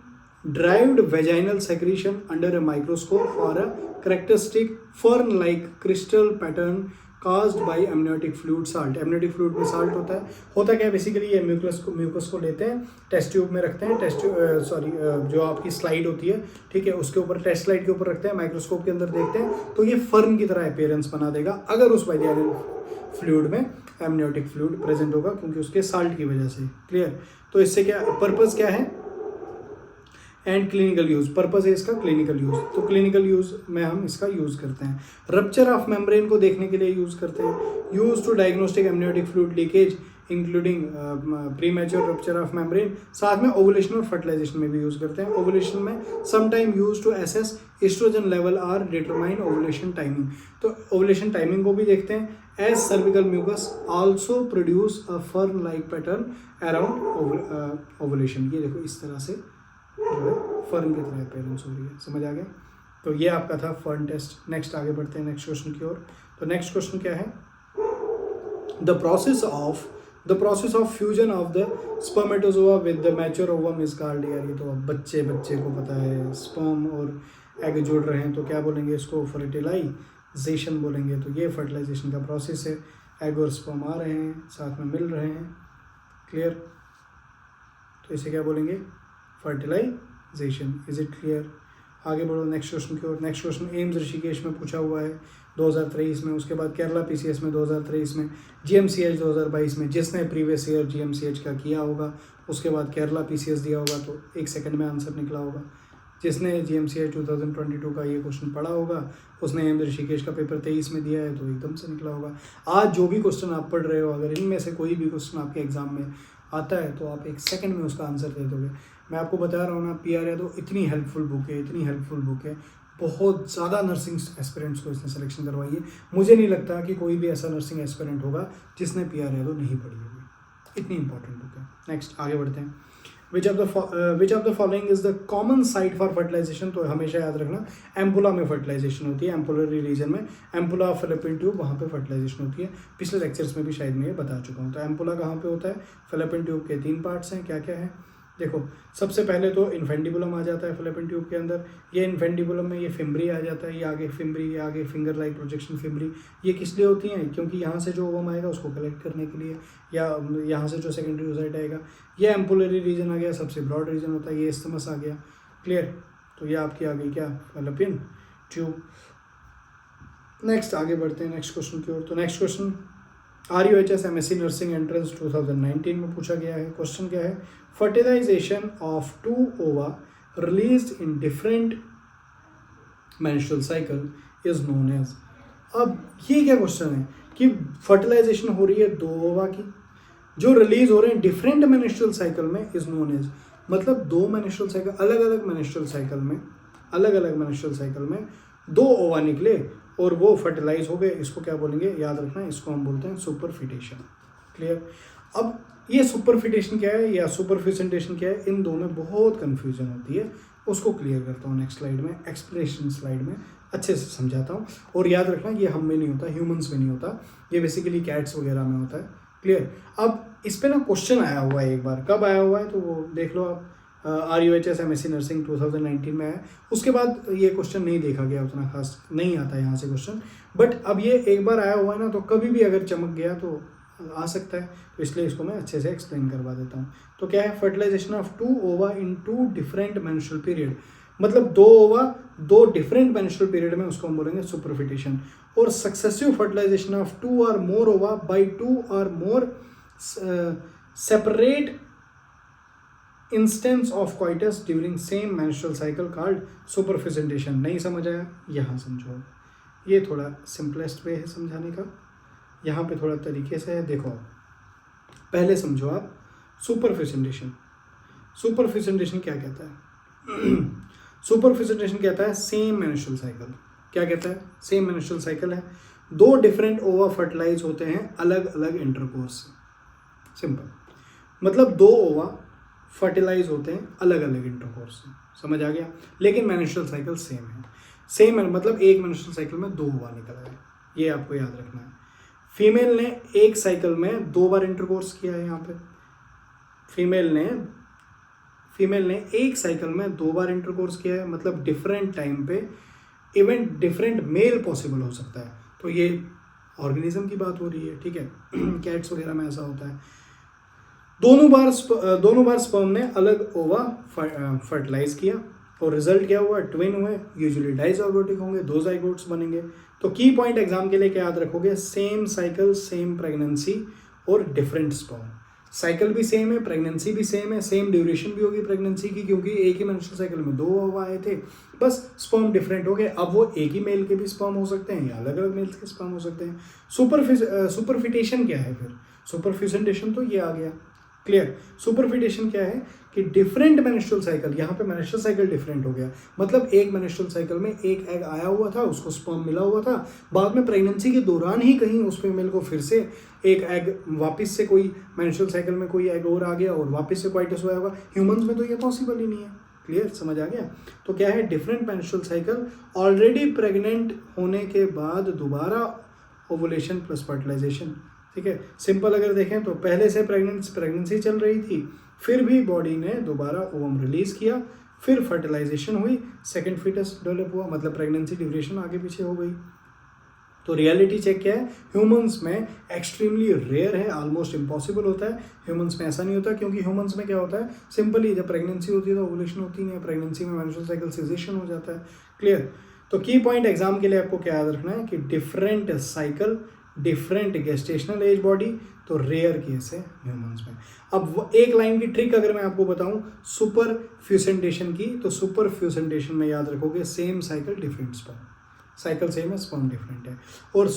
derived vaginal secretion under a microscope for a characteristic fern-like crystal pattern caused by amniotic fluid salt। amniotic fluid में salt होता क्या है बेसिकली, ये म्यूकस को लेते हैं, टेस्ट ट्यूब में रखते हैं, जो आपकी स्लाइड होती है, ठीक है, उसके ऊपर, टेस्ट स्लाइड के ऊपर रखते हैं, माइक्रोस्कोप के अंदर देखते हैं, तो ये फर्न की तरह अपीयरेंस बना देगा अगर उस वाइजाइनल फ्लूइड में एमनियोटिक फ्लूइड प्रेजेंट होगा, क्योंकि उसके साल्ट की वजह से। क्लियर। तो इससे क्या पर्पज़ क्या है, एंड क्लिनिकल यूज, पर्पज है इसका क्लिनिकल यूज। तो क्लिनिकल यूज में हम इसका यूज करते हैं। रप्चर ऑफ मेम्ब्रेन को देखने के लिए यूज करते हैं। Use to diagnostic amniotic fluid leakage including premature rupture of membrane. साथ में ओवुलेशन और फर्टिलाइजेशन में भी यूज करते हैं। ओवुलेशन में sometime use to assess estrogen level are determine ovulation timing. तो ओवुलेशन टाइमिंग को भी देखते हैं। As cervical mucus also produce a fern like pattern around ovulation. ये देखो इस तरह से जो है फर्न की तरह अपेयरेंस हो रही है। समझ आ गया? तो ये आपका था फर्न टेस्ट। नेक्स्ट आगे बढ़ते हैं नेक्स्ट क्वेश्चन की ओर। तो नेक्स्ट क्वेश्चन क्या है? The process of fusion of the spermatozoa with the mature ovum is called. यार ये तो अब बच्चे को पता है। स्पर्म और एग जुड़ रहे हैं तो क्या बोलेंगे इसको? फर्टिलाइजेशन बोलेंगे। तो ये फर्टिलाइजेशन का प्रोसेस है। एग और स्पर्म आ रहे हैं, साथ में मिल रहे हैं। क्लियर? तो इसे क्या बोलेंगे? फर्टिलाइजेशन। Is it clear? आगे बढ़ो नेक्स्ट क्वेश्चन की ओर। नेक्स्ट क्वेश्चन एम्स ऋषिकेश में पूछा हुआ है 2023 में, उसके बाद केरला पीसीएस में 2023 में, जीएमसीएच 2022 में। जिसने प्रीवियस ईयर जीएमसीएच का किया होगा उसके बाद केरला पीसीएस दिया होगा तो 1 सेकंड में आंसर निकला होगा। जिसने जीएमसीएच 2022 का ये क्वेश्चन पढ़ा होगा उसने एम्स ऋषिकेश का पेपर 23 में दिया है तो एकदम से निकला होगा। आज जो भी क्वेश्चन आप पढ़ रहे हो, अगर इनमें से कोई भी क्वेश्चन आपके एग्जाम में आता है तो आप 1 सेकंड में उसका आंसर दे दोगे। मैं आपको बता रहा हूँ ना, पीआर यादव इतनी हेल्पफुल बुक है। बहुत ज़्यादा नर्सिंग एस्पिरेंट्स को इसने सिलेक्शन करवाई है। मुझे नहीं लगता कि कोई भी ऐसा नर्सिंग एस्पिरेंट होगा जिसने पीआर यादव नहीं पढ़ी होगी। इतनी इंपॉर्टेंट बुक है। नेक्स्ट आगे बढ़ते हैं। Which of the following is the common site for fertilisation. तो हमेशा याद रखना एम्पुला में फर्टिलाइजेशन होती है। एम्पुलरी रीजन में एम्पुला फैलोपियन ट्यूब, वहाँ पे फर्टिलाइजेशन होती है। पिछले लेक्चर्स में भी शायद मैं ये बता चुका हूँ। तो एम्पुला कहाँ पे होता है? फैलोपियन ट्यूब के 3 पार्ट्स हैं। क्या क्या है? देखो, सबसे पहले तो इन्फेंडिबुलम आ जाता है फैलोपियन ट्यूब के अंदर। ये इन्फेंडिबुलम में ये फिम्बरी आ जाता है। ये आगे फिम्बरी, ये आगे फिंगर लाइक प्रोजेक्शन फिम्बरी। ये किस लिए होती हैं? क्योंकि यहाँ से जो ओवम आएगा उसको कलेक्ट करने के लिए, या यहाँ से जो सेकेंडरी ओसाइट आएगा। ये एम्पुलरी रीजन आ गया, सबसे ब्रॉड रीजन होता है। ये इस्थमस आ गया। क्लियर? तो ये आपकी आ गई क्या? Fallopian tube. नेक्स्ट आगे बढ़ते हैं नेक्स्ट क्वेश्चन की ओर। तो next question RUHS MSc nursing entrance 2019 में पूछा गया है। क्वेश्चन क्या है? Fertilisation of 2 ova released in different menstrual cycle is known as. अब ये क्या क्वेश्चन है कि फर्टिलाइजेशन हो रही है 2 ओवा की, जो रिलीज हो रहे हैं डिफरेंट मेंस्ट्रुअल साइकिल में, इज नोन एज। मतलब 2 मेंस्ट्रुअल साइकिल, अलग अलग मेंस्ट्रुअल साइकिल में 2 ओवा निकले और वो फर्टिलाइज हो गए। इसको क्या बोलेंगे? याद रखना, इसको हम बोलते हैं सुपरफिटेशन। क्लियर? अब ये सुपरफिटेशन क्या है या सुपरफिसेंटेशन क्या है, इन दो में बहुत कंफ्यूजन होती है। उसको क्लियर करता हूँ नेक्स्ट स्लाइड में, एक्सप्लेनेशन स्लाइड में अच्छे से समझाता हूँ। और याद रखना ये हम में नहीं होता, ह्यूमंस में नहीं होता, ये बेसिकली कैट्स वगैरह में होता है। क्लियर? अब इस पर ना क्वेश्चन आया हुआ है एक बार। कब आया हुआ है तो वो देख लो आप। RUHS MSc नर्सिंग 2019 में है। उसके बाद ये क्वेश्चन नहीं देखा गया, उतना खास नहीं आता यहाँ से क्वेश्चन। बट अब ये एक बार आया हुआ है ना, तो कभी भी अगर चमक गया तो आ सकता है। तो इसलिए इसको मैं अच्छे से एक्सप्लेन करवा देता हूँ। तो क्या है? फर्टिलाइजेशन ऑफ 2 ओवा इन 2 डिफरेंट मेंस्ट्रुअल पीरियड। मतलब 2 ओवा 2 डिफरेंट मेंस्ट्रुअल पीरियड में, उसको हम बोलेंगे सुपरफिटेशन। और सक्सेसिव फर्टिलाइजेशन ऑफ 2 और मोर ओवा बाई 2 और more separate instances of coitus during same menstrual cycle called superfecundation. नहीं समझ आया? यहाँ समझो। ये थोड़ा सिंपलेस्ट वे है समझाने का, यहाँ पे थोड़ा तरीके से है। देखो, पहले समझो आप सुपरफिसेंटेशन। सुपरफिसेंटेशन क्या कहता है? सुपरफिसेंटेशन कहता है सेम मेंस्ट्रुअल साइकिल। क्या कहता है? सेम मेंस्ट्रुअल साइकिल है, 2 डिफरेंट ओवा फर्टिलाइज होते हैं अलग अलग इंटरकोर्स से। सिंपल। मतलब 2 ओवा फर्टिलाइज होते हैं अलग अलग इंटरकोर्स से। समझ आ गया? लेकिन मेंस्ट्रुअल साइकिल सेम है। सेम है मतलब एक मेंस्ट्रुअल साइकिल में 2 ओवा निकला है, ये आपको याद रखना है। फीमेल ने एक साइकिल में 2 बार इंटरकोर्स किया है। यहाँ पे फीमेल ने एक साइकिल में 2 बार इंटरकोर्स किया है। मतलब डिफरेंट टाइम पे इवन डिफरेंट मेल पॉसिबल हो सकता है। तो ये ऑर्गेनिज्म की बात हो रही है, ठीक है। कैट्स वगैरह में ऐसा होता है। दोनों बार स्पर्म ने अलग ओवा फर्टिलाइज किया और रिजल्ट क्या हुआ? ट्विन हुए। यूजुअली डाइजाइगोटिक होंगे, 2 जाइगोट्स बनेंगे। तो की पॉइंट एग्जाम के लिए क्या याद रखोगे? सेम साइकिल, सेम प्रेगनेंसी और डिफरेंट स्पर्म। साइकिल भी सेम है, प्रेगनेंसी भी सेम है, सेम ड्यूरेशन भी होगी प्रेगनेंसी की, क्योंकि एक ही मेंस्ट्रुअल साइकिल में 2 ओवा आए थे। बस स्पर्म डिफरेंट हो गए। अब वो एक ही मेल के भी स्पर्म हो सकते हैं या अलग अलग मेल्स के स्पर्म हो सकते हैं। सुपरफिटेशन क्या है फिर? सुपरफिसेंटेशन तो ये आ गया। क्लियर? सुपरफिटेशन क्या है कि डिफरेंट मेंस्ट्रुअल साइकिल, यहाँ पे मेंस्ट्रुअल साइकिल डिफरेंट हो गया। मतलब एक मेंस्ट्रुअल साइकिल में एक एग आया हुआ था, उसको स्पर्म मिला हुआ था, बाद में प्रेगनेंसी के दौरान ही कहीं उस फीमेल को फिर से एक एग वापस से कोई मेंस्ट्रुअल साइकिल में कोई एग और आ गया और वापस से क्वाइटस हुआ होगा। ह्यूमंस में तो ये पॉसिबल ही नहीं है। क्लियर, समझ आ गया? तो क्या है different menstrual cycle, already pregnant होने के बाद दोबारा ओवुलेशन प्लस फर्टिलाइजेशन, ठीक है। सिंपल अगर देखें तो पहले से प्रेगनेंसी चल रही थी, फिर भी बॉडी ने दोबारा ओवम रिलीज किया, फिर फर्टिलाइजेशन हुई, सेकंड फीटस डेवलप हुआ, मतलब प्रेगनेंसी ड्यूरेशन आगे पीछे हो गई। तो रियलिटी चेक क्या है, ह्यूमंस में एक्सट्रीमली रेयर है, ऑलमोस्ट इम्पॉसिबल होता है। ह्यूमंस में ऐसा नहीं होता, क्योंकि ह्यूमंस में क्या होता है, सिंपली जब प्रेगनेंसी होती है तो ओवुलेशन होती नहीं है, प्रेगनेंसी में मेंस्ट्रुअल साइकिल सीजेशन हो जाता है। क्लियर? तो की पॉइंट एग्जाम के लिए आपको क्या याद रखना है कि different cycle, different gestational age body, तो रेयर केस है ह्यूमंस में। अब वो एक लाइन की ट्रिक अगर मैं आपको बताऊं सुपर फ्यूसेंटेशन की, तो सुपर फ्यूसेंटेशन में याद रखोगे same cycle different sperm, cycle same है स्पर्म डिफरेंट है। और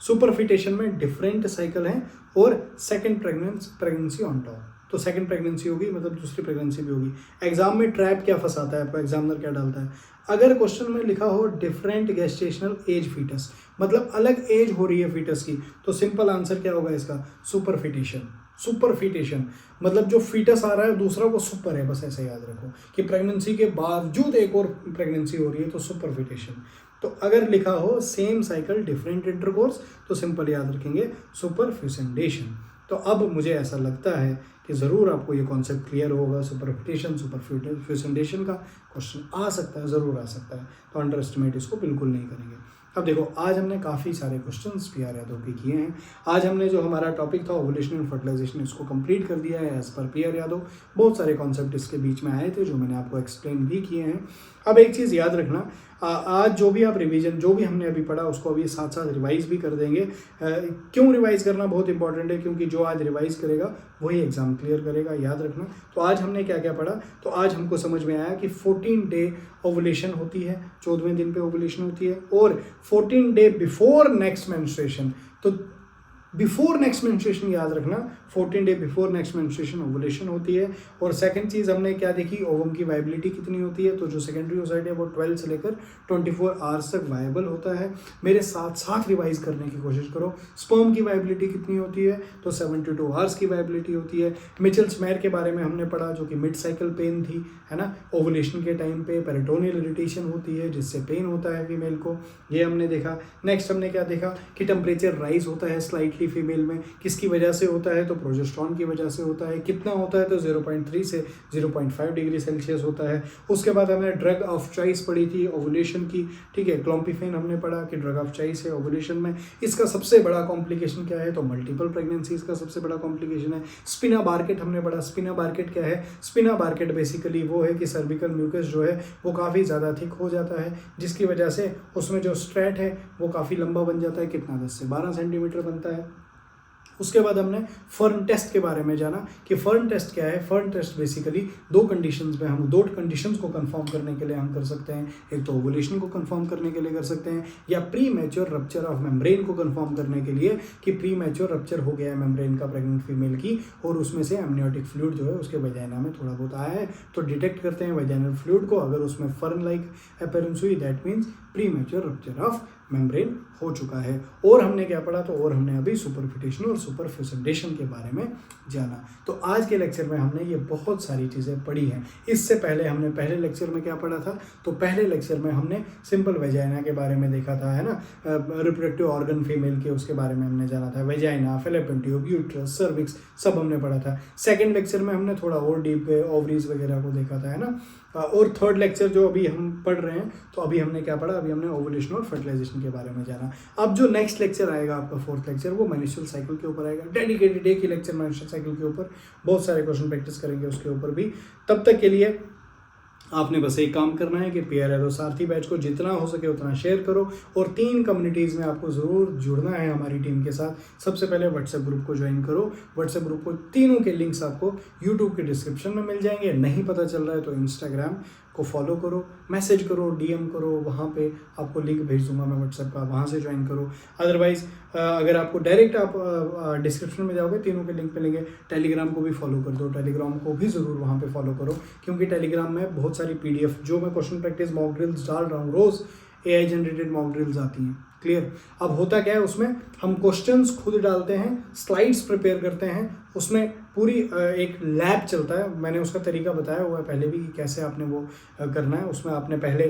सुपरफिटेशन में डिफरेंट साइकिल है और सेकंड प्रेगनेंसी ऑन टॉप, तो सेकंड प्रेगनेंसी होगी मतलब दूसरी प्रेगनेंसी भी होगी। एग्जाम में ट्रैप क्या फंसाता है आपको, एग्जामिनर क्या डालता है, अगर क्वेश्चन में लिखा हो डिफरेंट गेस्टेशनल एज फीटस, मतलब अलग एज हो रही है फीटस की, तो सिंपल आंसर क्या होगा इसका, सुपरफिटेशन। सुपरफिटेशन मतलब जो फीटस आ रहा है दूसरा वो सुपर है, बस ऐसे याद रखो कि प्रेगनेंसी के बावजूद एक और प्रेगनेंसी हो रही है, तो सुपरफिटेशन। तो अगर लिखा हो सेम साइकिल डिफरेंट इंटरकोर्स, तो सिंपल याद रखेंगे सुपरफ्यूसेंटेशन। तो अब मुझे ऐसा लगता है कि ज़रूर आपको ये कॉन्सेप्ट क्लियर होगा। सुपरफिटेशन सुपरफ्यूसेंटेशन का क्वेश्चन आ सकता है, ज़रूर आ सकता है, तो अंडर एस्टिमेट इसको बिल्कुल नहीं करेंगे। अब देखो आज हमने काफ़ी सारे क्वेश्चंस पीआर यादव के किए हैं। आज हमने जो हमारा टॉपिक था ओवुलेशन एंड फर्टिलाइजेशन, इसको कंप्लीट कर दिया है एज पर पीआर यादव। बहुत सारे कॉन्सेप्ट इसके बीच में आए थे जो मैंने आपको एक्सप्लेन भी किए हैं। अब एक चीज़ याद रखना, आज जो भी आप रिवीजन जो भी हमने अभी पढ़ा उसको अभी साथ साथ रिवाइज भी कर देंगे। क्यों रिवाइज करना बहुत इंपॉर्टेंट है, क्योंकि जो आज रिवाइज करेगा वही एग्जाम क्लियर करेगा, याद रखना। तो आज हमने क्या क्या पढ़ा, तो आज हमको समझ में आया कि 14 डे ओवुलेशन होती है, 14वें दिन पे ओवुलेशन होती है, और 14 डे बिफोर नेक्स्ट मेंस्ट्रुएशन, तो बिफोर नेक्स्ट मेंस्ट्रुएशन याद रखना, 14 day before next menstruation ovulation होती है। और सेकंड चीज़ हमने क्या देखी, ओवम की वाइबिलिटी कितनी होती है, तो जो सेकेंडरी ओसाइट है वो 12 से लेकर 24 आवर्स तक वायबल होता है। मेरे साथ साथ रिवाइज करने की कोशिश करो। स्पर्म की वाइबिलिटी कितनी होती है, तो 72 आवर्स की वाइबिलिटी होती है। मिचेल्स मेयर के बारे में हमने पढ़ा, जो कि मिड साइकिल पेन थी, है ना। ओवुलेशन के टाइम पे पेरिटोनियल इरिटेशन होती है जिससे पेन होता है फीमेल को, ये हमने देखा। नेक्स्ट हमने क्या देखा कि टेम्परेचर राइज होता है स्लाइटली फीमेल में, किसकी वजह से होता है, तो प्रोजेस्टेरॉन की वजह से होता है। कितना होता है, तो 0.3 से 0.5 डिग्री सेल्सियस होता है। उसके बाद हमने ड्रग ऑफ चॉइस पढ़ी थी ओवुलेशन की, ठीक है। क्लोम्पिफेन हमने पढ़ा कि ड्रग ऑफ चॉइस है ओवुलेशन में। इसका सबसे बड़ा कॉम्प्लिकेशन क्या है, तो मल्टीपल प्रेगनेंसी इसका सबसे बड़ा कॉम्प्लिकेशन है। स्पिना बार्केट हमने पढ़ा। स्पिना बार्केट क्या है, स्पिना बार्केट बेसिकली वो है कि सर्विकल म्यूकस जो है वो काफ़ी ज़्यादा थिक हो जाता है, जिसकी वजह से उसमें जो स्ट्रैट है वो काफ़ी लंबा बन जाता है, कितना 10 से 12 सेंटीमीटर बनता है। उसके बाद हमने फर्न टेस्ट के बारे में जाना कि फर्न टेस्ट क्या है। फर्न टेस्ट बेसिकली दो कंडीशंस में, हम दो कंडीशंस को कंफर्म करने के लिए हम कर सकते हैं। एक तो ओवुलेशन को कंफर्म करने के लिए कर सकते हैं, या pre mature rupture of membrane को कंफर्म करने के लिए कि प्री मैच्योर रप्चर हो गया है मेम्ब्रेन का प्रेग्नेंट फीमेल की, और उसमें से एमनियोटिक फ्लूइड जो है उसके वजाइना में थोड़ा बहुत आया है, तो डिटेक्ट करते हैं वजाइनल फ्लूइड को। अगर उसमें फर्न लाइक अपीयरेंस हुई, that means pre mature rupture of membrane हो चुका है। और हमने क्या पढ़ा, तो और हमने अभी सुपरफिटेशन और सुपरफ्यूसेंटेशन के बारे में जाना। तो आज के लेक्चर में हमने ये बहुत सारी चीज़ें पढ़ी हैं। इससे पहले हमने पहले लेक्चर में क्या पढ़ा था, तो पहले लेक्चर में हमने सिंपल वेजाइना के बारे में देखा था, है ना। रिप्रोडक्टिव ऑर्गन फीमेल के उसके बारे में हमने जाना था, vagina, fallopian tube, uterus, cervix सब हमने पढ़ा था। सेकेंड लेक्चर में हमने थोड़ा और डीप गए, ओवरीज वगैरह को देखा था, है ना। और थर्ड लेक्चर जो अभी हम पढ़ रहे हैं, तो अभी हमने क्या पढ़ा, अभी हमने ओवुलेशन और फर्टिलाइजेशन के बारे में जाना। अब जो नेक्स्ट लेक्चर आएगा आपका फोर्थ लेक्चर, वो मेंस्ट्रुअल साइकिल के ऊपर आएगा। डेडिकेटेड एक ही लेक्चर मेंस्ट्रुअल साइकिल के ऊपर, बहुत सारे क्वेश्चन प्रैक्टिस करेंगे उसके ऊपर भी। तब तक के लिए आपने बस एक काम करना है कि पीआर यादव सारथी बैच को जितना हो सके उतना शेयर करो, और 3 कम्युनिटीज़ में आपको ज़रूर जुड़ना है हमारी टीम के साथ। सबसे पहले व्हाट्सएप ग्रुप को ज्वाइन करो। व्हाट्सएप ग्रुप को तीनों के लिंक्स आपको यूट्यूब के डिस्क्रिप्शन में मिल जाएंगे। नहीं पता चल रहा है तो इंस्टाग्राम को फॉलो करो, मैसेज करो, डीएम करो, वहाँ पे आपको लिंक भेज दूंगा मैं व्हाट्सएप का, वहाँ से ज्वाइन करो। अदरवाइज़ अगर आपको डायरेक्ट आप डिस्क्रिप्शन में जाओगे, तीनों के लिंक मिलेंगे। टेलीग्राम को भी फॉलो कर दो, टेलीग्राम को भी ज़रूर वहाँ पे फॉलो करो, क्योंकि टेलीग्राम में बहुत सारी PDF जो मैं क्वेश्चन प्रैक्टिस मॉक ड्रिल्स डाल रहा हूँ रोज़, AI जनरेटेड मॉक ड्रिल्स आती हैं। क्लियर। अब होता क्या है उसमें, हम क्वेश्चंस खुद डालते हैं, स्लाइड्स प्रिपेयर करते हैं, उसमें पूरी एक लैब चलता है। मैंने उसका तरीका बताया हुआ है पहले भी कि कैसे आपने वो करना है। उसमें आपने पहले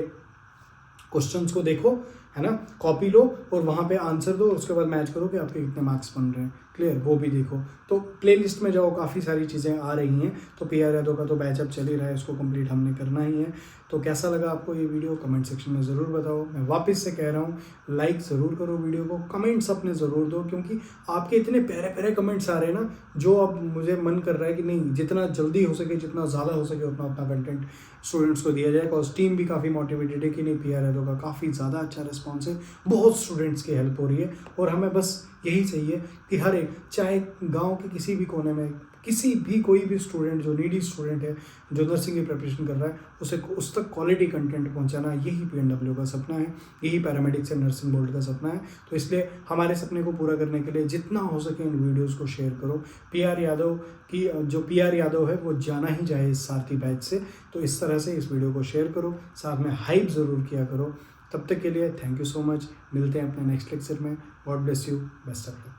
क्वेश्चंस को देखो, है ना, कॉपी लो और वहाँ पे आंसर दो, उसके बाद मैच करो कि आपके कितने मार्क्स बन रहे हैं। क्लियर, वो भी देखो। तो प्लेलिस्ट में जाओ, काफ़ी सारी चीज़ें आ रही हैं। तो PR यादव का तो बैच अब चल ही रहा है, इसको कंप्लीट हमने करना ही है। तो कैसा लगा आपको ये वीडियो कमेंट सेक्शन में ज़रूर बताओ। मैं वापस से कह रहा हूँ, लाइक ज़रूर करो वीडियो को, कमेंट्स अपने ज़रूर दो, क्योंकि आपके इतने प्यारे प्यारे कमेंट्स आ रहे हैं ना, जो अब मुझे मन कर रहा है कि नहीं, जितना जल्दी हो सके, जितना ज़्यादा हो सके उतना अपना कंटेंट स्टूडेंट्स को दिया जाए। बिकॉज टीम भी काफ़ी मोटिवेटेड है कि नहीं, PR यादव का काफ़ी ज़्यादा अच्छा रिस्पॉन्स है, बहुत स्टूडेंट्स की हेल्प हो रही है। और हमें बस यही चाहिए कि हर एक, चाहे गांव के किसी भी कोने में किसी भी कोई भी स्टूडेंट जो नीडी स्टूडेंट है, जो नर्सिंग की प्रिपरेशन कर रहा है, उसे उस तक क्वालिटी कंटेंट पहुंचाना, यही PNW का सपना है, यही पैरामेडिक्स एंड नर्सिंग बोर्ड का सपना है। तो इसलिए हमारे सपने को पूरा करने के लिए जितना हो सके इन वीडियोज़ को शेयर करो। PR यादव की जो PR यादव है वो जाना ही जाए इस सारथी बैच से। तो इस तरह से इस वीडियो को शेयर करो, साथ में हाइप ज़रूर किया करो। तब तक के लिए थैंक यू सो मच। मिलते हैं अपने नेक्स्ट लेक्चर में। God bless you, best of luck.